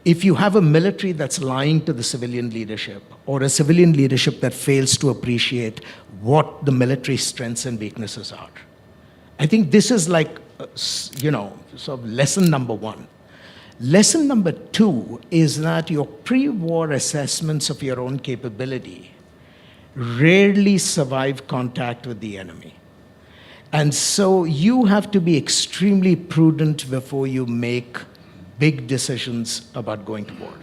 if you have a military that's lying to the civilian leadership or a civilian leadership that fails to appreciate what the military strengths and weaknesses are. I think this is like, sort of lesson number 1. Lesson number 2 is that your pre-war assessments of your own capability rarely survive contact with the enemy. And so you have to be extremely prudent before you make big decisions about going to war.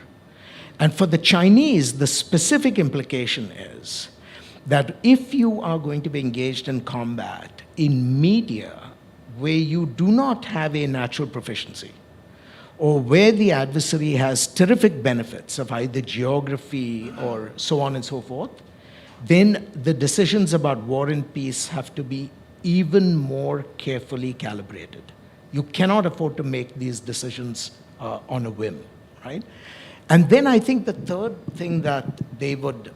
And for the Chinese, the specific implication is that if you are going to be engaged in combat in media where you do not have a natural proficiency, or where the adversary has terrific benefits of either geography or so on and so forth, then the decisions about war and peace have to be even more carefully calibrated. You cannot afford to make these decisions on a whim, right? And then I think the third thing that they would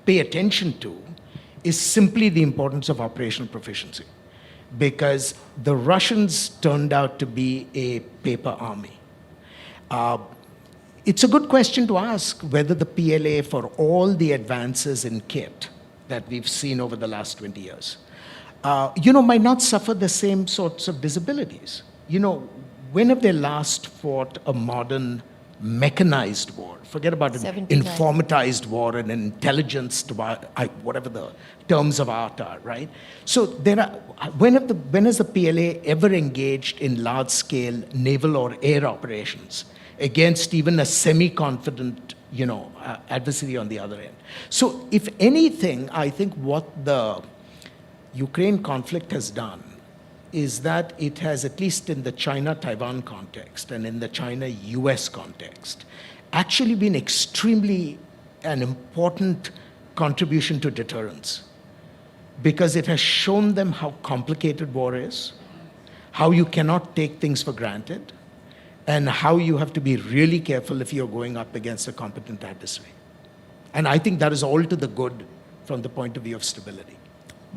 pay attention to is simply the importance of operational proficiency, because the Russians turned out to be a paper army. It's a good question to ask whether the PLA, for all the advances in kit that we've seen over the last 20 years, might not suffer the same sorts of disabilities. When have they last fought a modern mechanized war? Forget about an informatized war and intelligence, whatever the terms of art are, right? So when has the PLA ever engaged in large-scale naval or air operations against even a semi-confident, adversary on the other end? So if anything, I think what the Ukraine conflict has done is that it has, at least in the China-Taiwan context and in the China-US context, actually been extremely an important contribution to deterrence, because it has shown them how complicated war is, how you cannot take things for granted, and how you have to be really careful if you're going up against a competent adversary. And I think that is all to the good from the point of view of stability.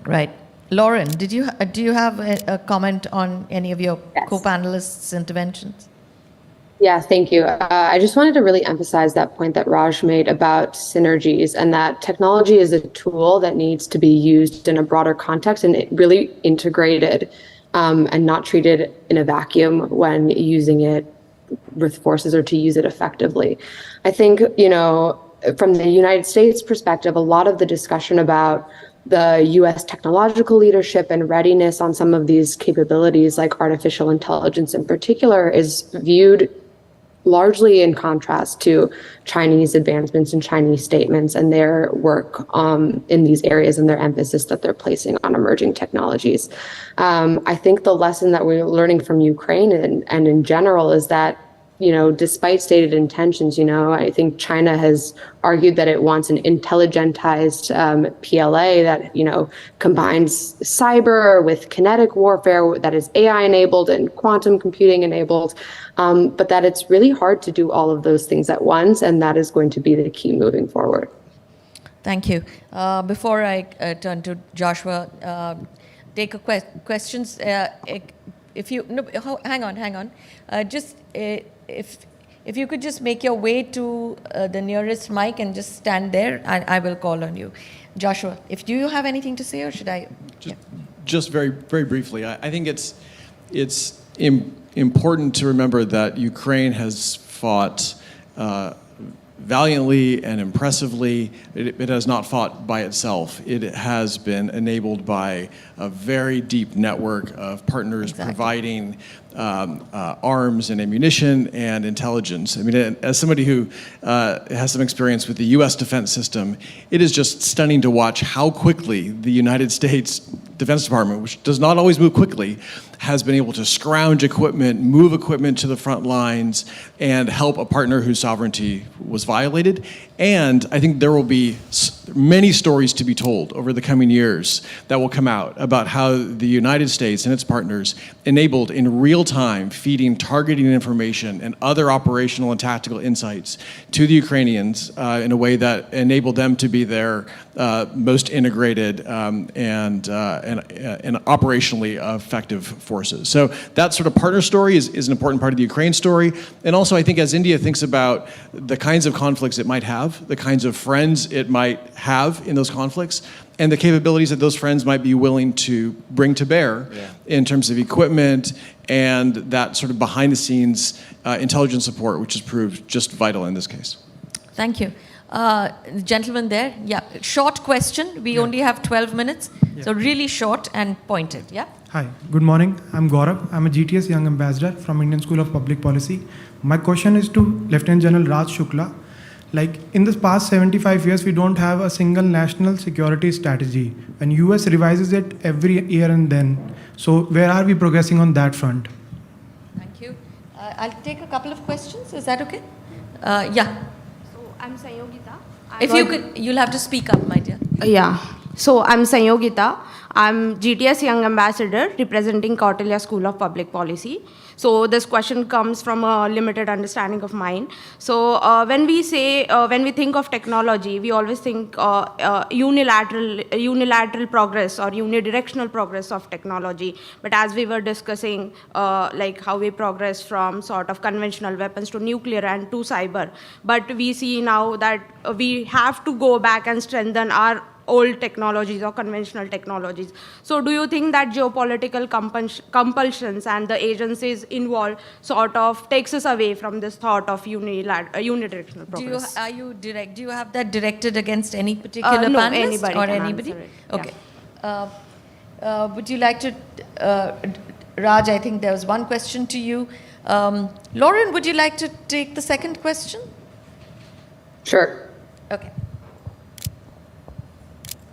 Right. Lauren, do you have a comment on any of your co-panelists' interventions? Yeah, thank you. I just wanted to really emphasize that point that Raj made about synergies, and that technology is a tool that needs to be used in a broader context and really integrated, and not treated in a vacuum when using it with forces or to use it effectively. I think, from the United States perspective, a lot of the discussion about the US technological leadership and readiness on some of these capabilities, like artificial intelligence in particular, is viewed largely in contrast to Chinese advancements and Chinese statements and their work in these areas and their emphasis that they're placing on emerging technologies. I think the lesson that we're learning from Ukraine and in general is that, despite stated intentions, I think China has argued that it wants an intelligentized PLA that, combines cyber with kinetic warfare that is AI enabled and quantum computing enabled, but that it's really hard to do all of those things at once, and that is going to be the key moving forward. Thank you. Before I turn to Joshua, take questions. If you hang on. Just if you could just make your way to the nearest mic and just stand there, I will call on you. Joshua, do you have anything to say, or should I? Just very, very briefly, I think it's important to remember that Ukraine has fought valiantly and impressively. It has not fought by itself. It has been enabled by a very deep network of partners providing arms and ammunition and intelligence. I mean, as somebody who has some experience with the U.S. defense system, it is just stunning to watch how quickly the United States Defense Department, which does not always move quickly, has been able to scrounge equipment, move equipment to the front lines, and help a partner whose sovereignty was violated. And I think there will be many stories to be told over the coming years that will come out about how the United States and its partners enabled in real time feeding targeting information and other operational and tactical insights to the Ukrainians in a way that enabled them to be their most integrated and operationally effective forces. So that sort of partner story is an important part of the Ukraine story. And also, I think as India thinks about the kinds of conflicts it might have, the kinds of friends it might have in those conflicts, and the capabilities that those friends might be willing to bring to bear in terms of equipment and that sort of behind-the-scenes intelligence support, which has proved just vital in this case. Thank you. The gentleman there, short question. We only have 12 minutes, so really short and pointed, Hi, good morning. I'm Gaurav. I'm a GTS Young Ambassador from Indian School of Public Policy. My question is to Lieutenant General Raj Shukla. Like, in the past 75 years, we don't have a single national security strategy, and US revises it every year and then. So where are we progressing on that front? Thank you. I'll take a couple of questions. Is that okay? So I'm Sayogita. You'll have to speak up, my dear. So I'm Sayogita. I'm GTS Young Ambassador representing Kautilya School of Public Policy. So this question comes from a limited understanding of mine. So when we think of technology, we always think unilateral progress or unidirectional progress of technology. But as we were discussing, like how we progress from sort of conventional weapons to nuclear and to cyber, but we see now that we have to go back and strengthen our old technologies or conventional technologies. So do you think that geopolitical compulsions and the agencies involved sort of takes us away from this thought of unidirectional progress? Do you have that directed against any particular panelist or anybody? Okay. Would you like to, Raj, I think there was one question to you. Lauren, would you like to take the second question? Sure. Okay.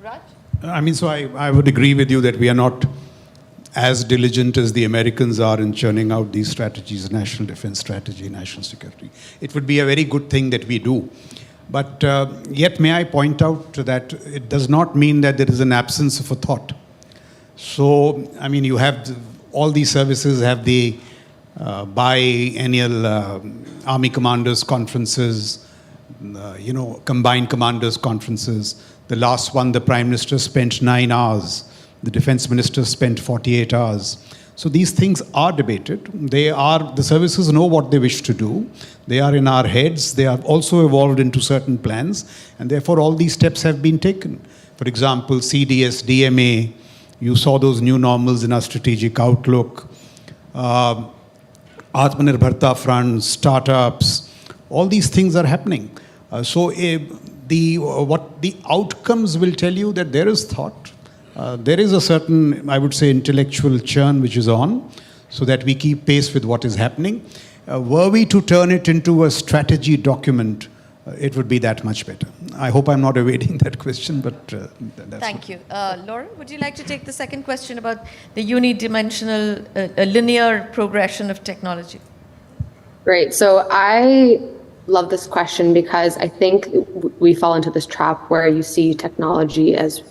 Raj? I would agree with you that we are not as diligent as the Americans are in churning out these strategies, national defense strategy, national security. It would be a very good thing that we do. But yet, may I point out that it does not mean that there is an absence of a thought. So, you have all these services have the biennial Army Commanders Conferences, combined commanders conferences. The last one, the Prime Minister spent 9 hours. The Defense Minister spent 48 hours. So these things are debated. The services know what they wish to do. They are in our heads. They are also evolved into certain plans. And therefore, all these steps have been taken. For example, CDS, DMA, you saw those new normals in our strategic outlook. Atmanirbharta funds, startups, all these things are happening. What the outcomes will tell you that there is thought. There is a certain, I would say, intellectual churn which is on, so that we keep pace with what is happening. Were we to turn it into a strategy document, it would be that much better. I hope I'm not evading that question, but that's Thank you. Lauren, would you like to take the second question about the unidimensional, linear progression of technology? Great. So I love this question because I think we fall into this trap where you see technology as,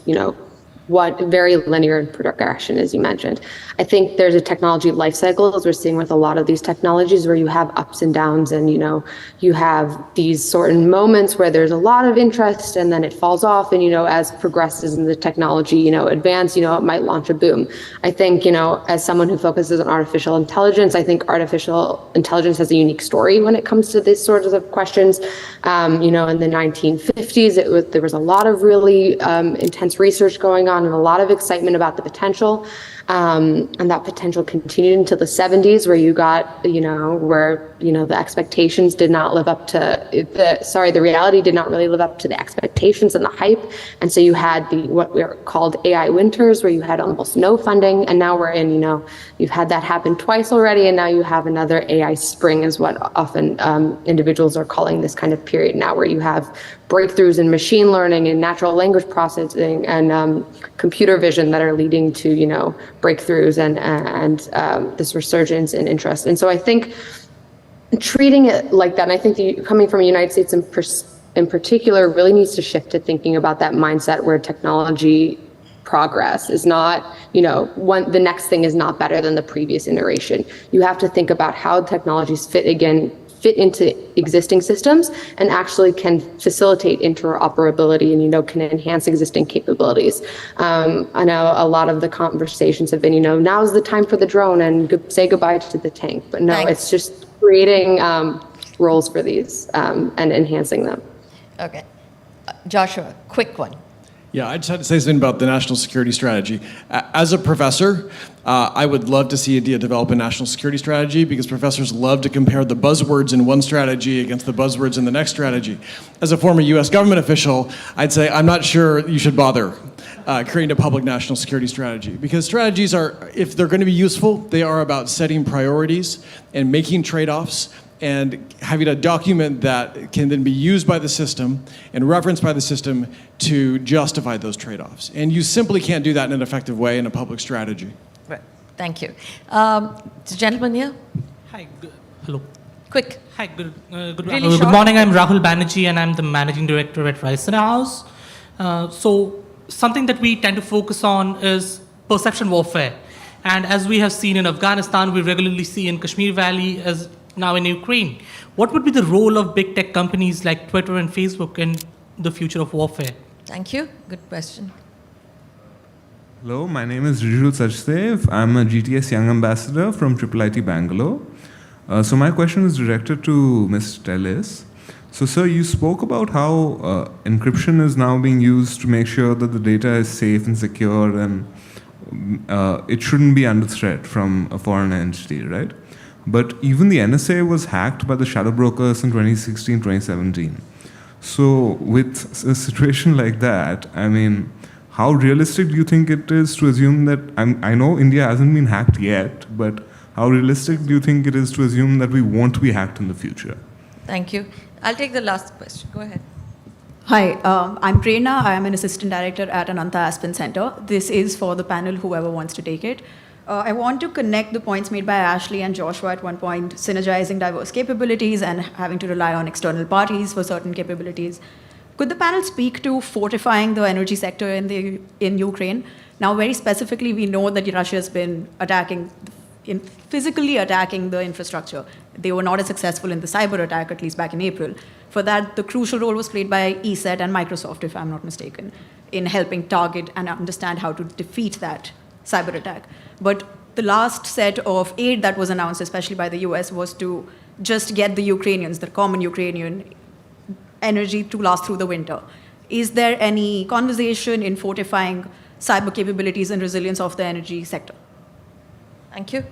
what very linear in progression, as you mentioned. I think there's a technology life cycle, as we're seeing with a lot of these technologies, where you have ups and downs, and you have these certain moments where there's a lot of interest and then it falls off, and as progresses in the technology advance, it might launch a boom. I think as someone who focuses on artificial intelligence, I think artificial intelligence has a unique story when it comes to these sorts of questions. In the 1950s, there was a lot of really intense research going on and a lot of excitement about the potential. And that potential continued into the 70s, where you got, the expectations did not live up to the reality did not really live up to the expectations and the hype. And so you had what were called AI winters, where you had almost no funding. And now we're in, you've had that happen twice already. And now you have another AI spring, is what often individuals are calling this kind of period now, where you have breakthroughs in machine learning and natural language processing and computer vision that are leading to, breakthroughs and this resurgence in interest. And so I think treating it like that, and I think coming from the United States in particular, really needs to shift to thinking about that mindset where technology progress is not, the next thing is not better than the previous iteration. You have to think about how technologies fit into existing systems and actually can facilitate interoperability and, can enhance existing capabilities. I know a lot of the conversations have been, now's the time for the drone and say goodbye to the tank. But no, Thanks. It's just creating roles for these and enhancing them. Okay. Joshua, quick one. Yeah, I just had to say something about the national security strategy. As a professor, I would love to see India develop a national security strategy, because professors love to compare the buzzwords in one strategy against the buzzwords in the next strategy. As a former US government official, I'd say I'm not sure you should bother creating a public national security strategy, because strategies are, if they're going to be useful, they are about setting priorities and making trade-offs and having a document that can then be used by the system and referenced by the system to justify those trade-offs. And you simply can't do that in an effective way in a public strategy. Right. Thank you. The gentleman here. Hi. Hello. Quick. Hi. Good Really good morning. I'm Rahul Banerjee, and I'm the managing director at Rice House. So something that we tend to focus on is perception warfare. And as we have seen in Afghanistan, we regularly see in Kashmir Valley, as now in Ukraine. What would be the role of big tech companies like Twitter and Facebook in the future of warfare? Thank you. Good question. Hello, my name is Rijul Sachdev. I'm a GTS Young Ambassador from IIIT Bangalore. So my question is directed to Ms. Tellis. So sir, you spoke about how encryption is now being used to make sure that the data is safe and secure, and it shouldn't be under threat from a foreign entity, right? But even the NSA was hacked by the shadow brokers in 2016, 2017. So with a situation like that, I mean, how realistic do you think it is to assume that, I know India hasn't been hacked yet, but how realistic do you think it is to assume that we won't be hacked in the future? Thank you. I'll take the last question. Go ahead. Hi, I'm Prerna. I am an assistant director at Ananta Aspen Center. This is for the panel, whoever wants to take it. I want to connect the points made by Ashley and Joshua at one point, synergizing diverse capabilities and having to rely on external parties for certain capabilities. Could the panel speak to fortifying the energy sector in Ukraine? Now, very specifically, we know that Russia has been physically attacking the infrastructure. They were not as successful in the cyber attack, at least back in April. For that, the crucial role was played by ESET and Microsoft, if I'm not mistaken, in helping target and understand how to defeat that cyber attack. But the last set of aid that was announced, especially by the US, was to just get the Ukrainians, the common Ukrainian energy to last through the winter. Is there any conversation in fortifying cyber capabilities and resilience of the energy sector? Thank you.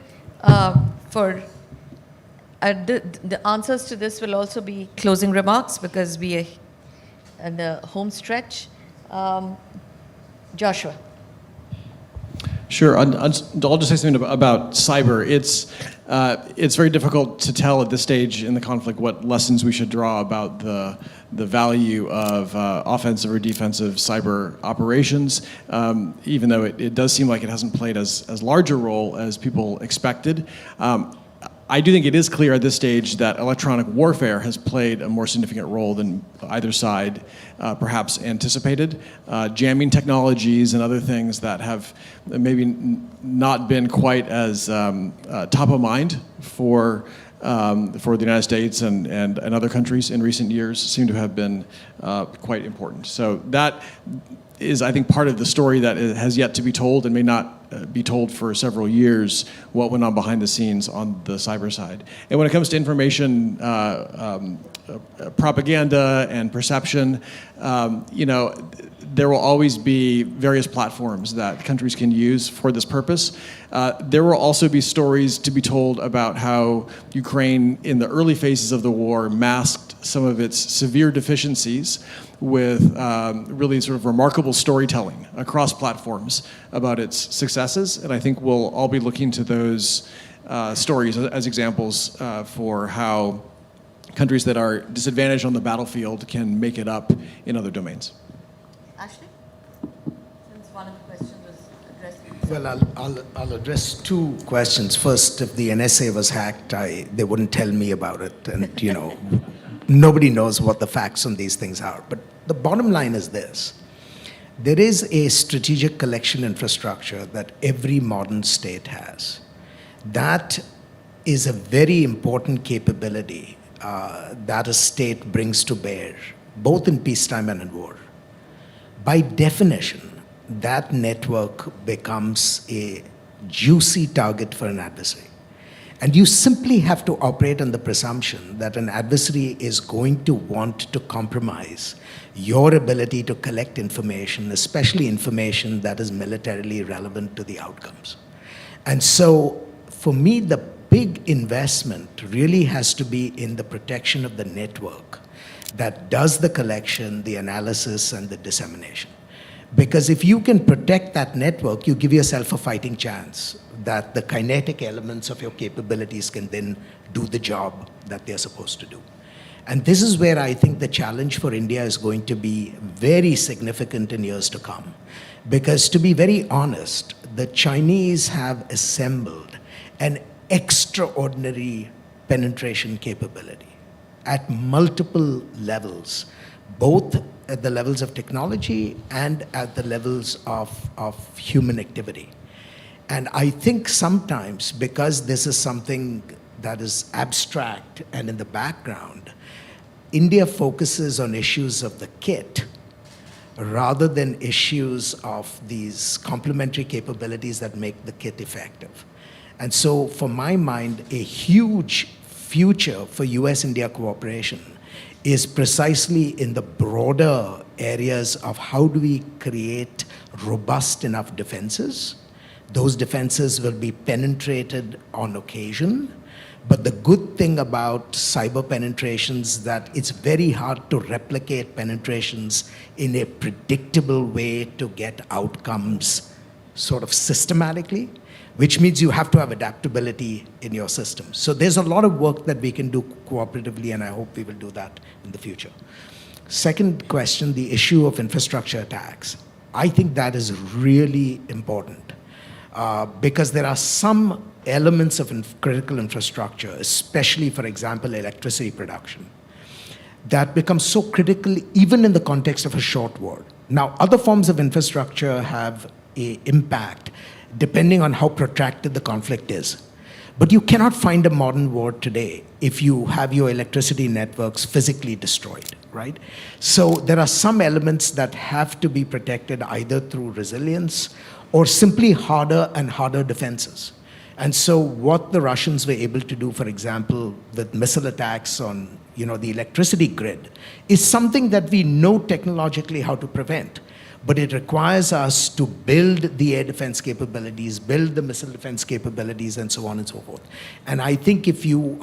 The answers to this will also be closing remarks because we are in the home stretch. Joshua. Sure. I'll just say something about cyber. It's very difficult to tell at this stage in the conflict what lessons we should draw about the value of offensive or defensive cyber operations, even though it does seem like it hasn't played as large a role as people expected. I do think it is clear at this stage that electronic warfare has played a more significant role than either side perhaps anticipated. Jamming technologies and other things that have maybe not been quite as top of mind for the United States and other countries in recent years seem to have been quite important. So that is, I think, part of the story that has yet to be told and may not be told for several years, what went on behind the scenes on the cyber side. And when it comes to information propaganda and perception, there will always be various platforms that countries can use for this purpose. There will also be stories to be told about how Ukraine, in the early phases of the war, masked some of its severe deficiencies with really sort of remarkable storytelling across platforms about its successes. And I think we'll all be looking to those stories as examples for how countries that are disadvantaged on the battlefield can make it up in other domains. Ashley? Since one of the questions was addressed. Well, I'll address two questions. First, if the NSA was hacked, they wouldn't tell me about it. And, nobody knows what the facts on these things are. But the bottom line is this. There is a strategic collection infrastructure that every modern state has. That is a very important capability that a state brings to bear, both in peacetime and in war. By definition, that network becomes a juicy target for an adversary. And you simply have to operate on the presumption that an adversary is going to want to compromise your ability to collect information, especially information that is militarily relevant to the outcomes. And so, for me, the big investment really has to be in the protection of the network that does the collection, the analysis, and the dissemination. Because if you can protect that network, you give yourself a fighting chance that the kinetic elements of your capabilities can then do the job that they're supposed to do. And this is where I think the challenge for India is going to be very significant in years to come. Because to be very honest, the Chinese have assembled an extraordinary penetration capability at multiple levels, both at the levels of technology and at the levels of human activity. And I think sometimes, because this is something that is abstract and in the background, India focuses on issues of the kit rather than issues of these complementary capabilities that make the kit effective. And so, for my mind, a huge future for US-India cooperation is precisely in the broader areas of how do we create robust enough defenses. Those defenses will be penetrated on occasion, but the good thing about cyber penetrations is that it's very hard to replicate penetrations in a predictable way to get outcomes sort of systematically, which means you have to have adaptability in your system. So there's a lot of work that we can do cooperatively, and I hope we will do that in the future. Second question, the issue of infrastructure attacks. I think that is really important because there are some elements of critical infrastructure, especially, for example, electricity production, that become so critical even in the context of a short war. Now, other forms of infrastructure have an impact depending on how protracted the conflict is. But you cannot find a modern war today if you have your electricity networks physically destroyed, right? So there are some elements that have to be protected either through resilience or simply harder and harder defenses. And so what the Russians were able to do, for example, with missile attacks on the electricity grid, is something that we know technologically how to prevent. But it requires us to build the air defense capabilities, build the missile defense capabilities, and so on and so forth. And I think if you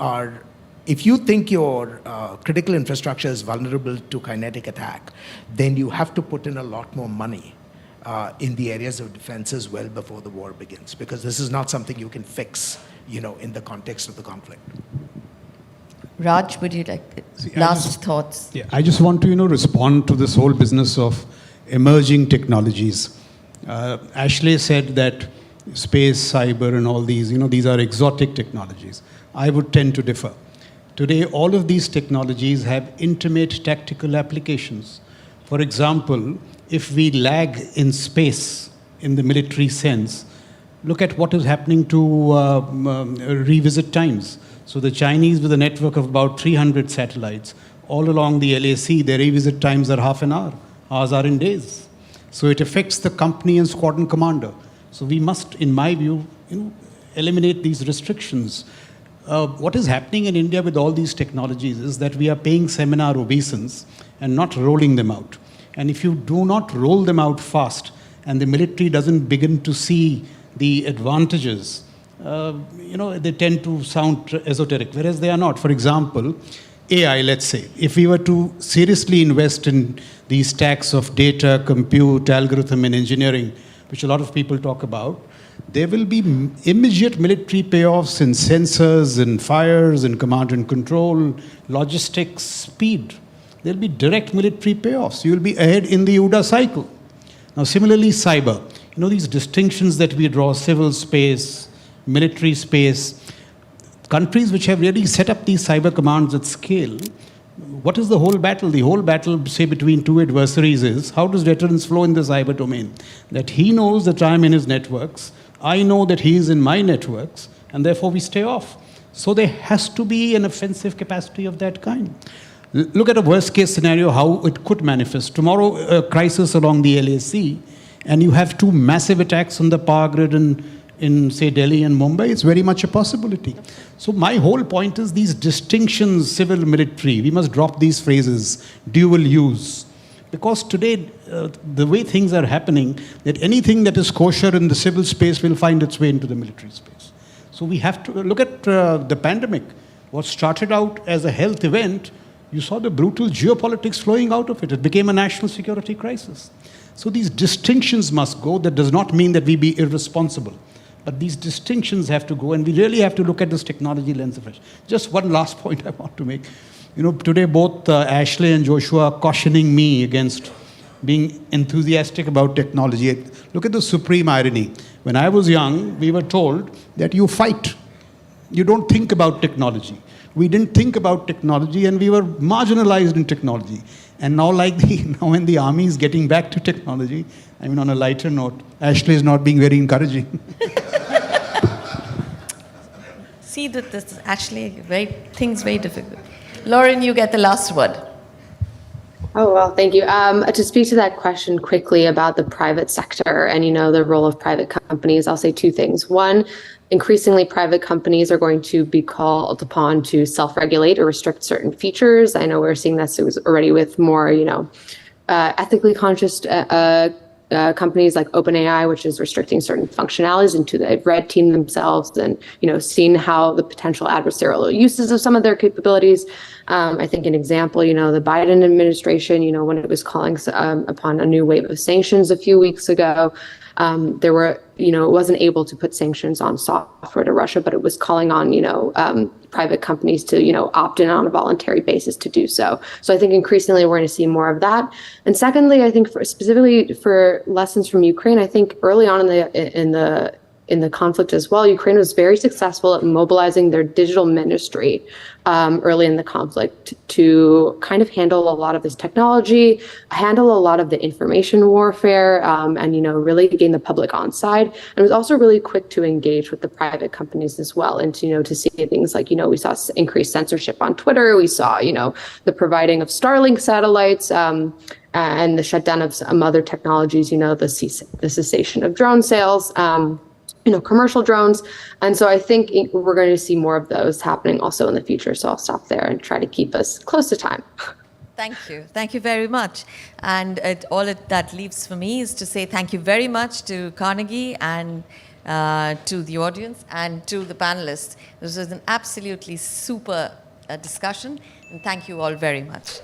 think your critical infrastructure is vulnerable to kinetic attack, then you have to put in a lot more money in the areas of defenses well before the war begins, because this is not something you can fix, in the context of the conflict. Raj, would you like last thoughts? Yeah, I just want to, respond to this whole business of emerging technologies. Ashley said that space, cyber, and all these, these are exotic technologies. I would tend to differ. Today, all of these technologies have intimate tactical applications. For example, if we lag in space in the military sense, look at what is happening to revisit times. So the Chinese, with a network of about 300 satellites, all along the LAC, their revisit times are half an hour. Ours are in days. So it affects the company and squadron commander. So we must, in my view, eliminate these restrictions. What is happening in India with all these technologies is that we are paying seminar obeisance and not rolling them out. And if you do not roll them out fast, and the military doesn't begin to see the advantages, they tend to sound esoteric, whereas they are not. For example, AI, let's say, if we were to seriously invest in these stacks of data, compute, algorithm, and engineering, which a lot of people talk about, there will be immediate military payoffs in sensors, in fires, in command and control, logistics, speed. There'll be direct military payoffs. You'll be ahead in the UDA cycle. Now, similarly, cyber. These distinctions that we draw, civil space, military space, countries which have really set up these cyber commands at scale, what is the whole battle? The whole battle, say, between two adversaries is, how does deterrence flow in the cyber domain? That he knows that I'm in his networks, I know that he is in my networks, and therefore we stay off. So there has to be an offensive capacity of that kind. Look at a worst case scenario, how it could manifest. Tomorrow, a crisis along the LAC, and you have two massive attacks on the power grid in, say, Delhi and Mumbai. It's very much a possibility. So my whole point is these distinctions, civil, military, we must drop these phrases, dual use. Because today, the way things are happening, that anything that is kosher in the civil space will find its way into the military space. So we have to look at the pandemic. What started out as a health event, you saw the brutal geopolitics flowing out of it. It became a national security crisis. So these distinctions must go. That does not mean that we be irresponsible. But these distinctions have to go, and we really have to look at this technology lens of it. Just one last point I want to make. Today both Ashley and Joshua are cautioning me against being enthusiastic about technology. Look at the supreme irony. When I was young, we were told that you fight. You don't think about technology. We didn't think about technology, and we were marginalized in technology. And now, now when the army is getting back to technology, on a lighter note, Ashley is not being very encouraging. See that this is actually things very difficult. Lauren, you get the last word. Oh, well, thank you. To speak to that question quickly about the private sector and, the role of private companies, I'll say two things. One, increasingly private companies are going to be called upon to self-regulate or restrict certain features. I know we're seeing this already with more, ethically conscious companies like OpenAI, which is restricting certain functionalities into the red team themselves, and seeing how the potential adversarial uses of some of their capabilities. I think an example, the Biden administration, when it was calling upon a new wave of sanctions a few weeks ago, there were, it wasn't able to put sanctions on software to Russia, but it was calling on, private companies to, opt in on a voluntary basis to do so. So I think increasingly we're going to see more of that. And secondly, I think specifically for lessons from Ukraine, I think early on in the conflict as well, Ukraine was very successful at mobilizing their digital ministry early in the conflict to kind of handle a lot of this technology, handle a lot of the information warfare, and really gain the public on side. And it was also really quick to engage with the private companies as well, and to see things like we saw increased censorship on Twitter, we saw the providing of Starlink satellites. And the shutdown of some other technologies, the cessation of drone sales. commercial drones. And so I think we're going to see more of those happening also in the future. So I'll stop there and try to keep us close to time. Thank you. Thank you very much. And that leaves for me is to say thank you very much to Carnegie and to the audience and to the panelists. This was an absolutely super discussion, and thank you all very much.